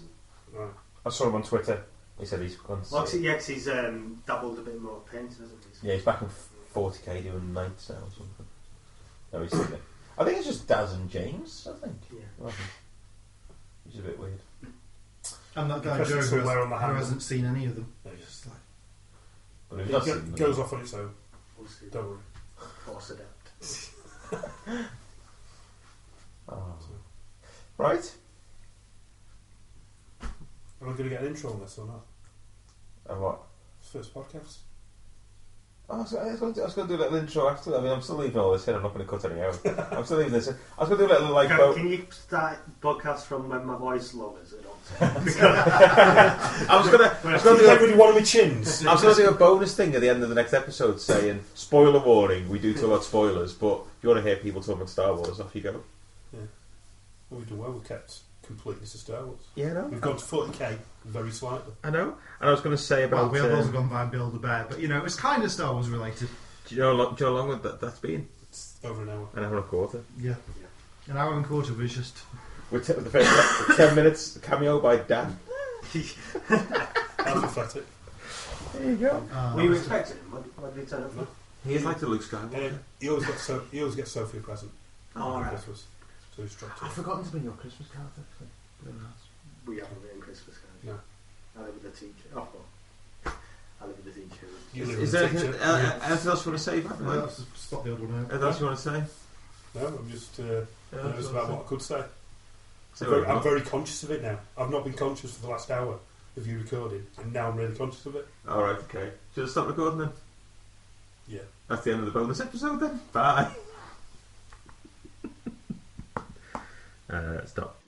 Right. I saw him on Twitter. He said he's gone. Well, yes, he's dabbled a bit more paint, hasn't he? Yeah, he's back in 40k doing nights now or something. No, he's seen it. I think it's just Daz and James. I think. Yeah. Which is a bit weird. And that guy Joe who hasn't seen any of them. No, just like. But if it goes off on its own. Don't worry. Force adapt. Right. Are we going to get an intro on this or not? And what? First podcast. I was going to do a little intro after that. I mean, I'm still leaving all this in. I'm not going to cut any out. I'm still leaving this in. I was going to do a little like. Can you start podcast from when my voice lowers it on? I was going to do everybody one of my chins. I was going to do a bonus thing at the end of the next episode saying, spoiler warning, we do talk about spoilers, but if you want to hear people talk about Star Wars, off you go. Yeah. Well, we've done well. We've kept completeness of Star Wars. Yeah, I know. We've gone to 40k very slightly. I know. And I was going to say about... Well, we have also gone by Build-A-Bear, but it was kind of Star Wars related. Do you know how long that's been? It's over an hour. An hour and a quarter. Yeah. An hour and a quarter was just... With the first 10 minutes cameo by Dan. That's pathetic. There you go. Were you expecting him? What did he turn up for? He is like the Luke Skywalker. He always gets Sophie a present. Oh, right. Christmas. So he's dropped it. I've forgotten to bring your Christmas card, actually. We haven't written Christmas cards. No. I live with the teacher. Oh, well. I live with the teacher. Is there anything else you want to say about that? Let's spot the odd one out. Anything else you want to say? No, I'm just nervous about what I could say. I'm very conscious of it now. I've not been conscious for the last hour of you recording, and now I'm really conscious of it. Alright, okay. Should I stop recording then? Yeah. That's the end of the bonus episode then. Bye. Stop.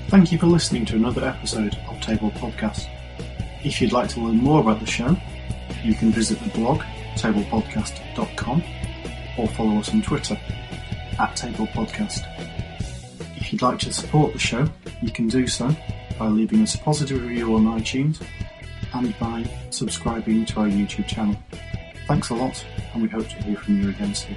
Thank you for listening to another episode of Table Podcast. If you'd like to learn more about the show, you can visit the blog, tablepodcast.com, or follow us on Twitter, @tablepodcast. If If you'd like to support the show, you can do so by leaving us a positive review on iTunes and by subscribing to our YouTube channel. Thanks a lot, and we hope to hear from you again soon.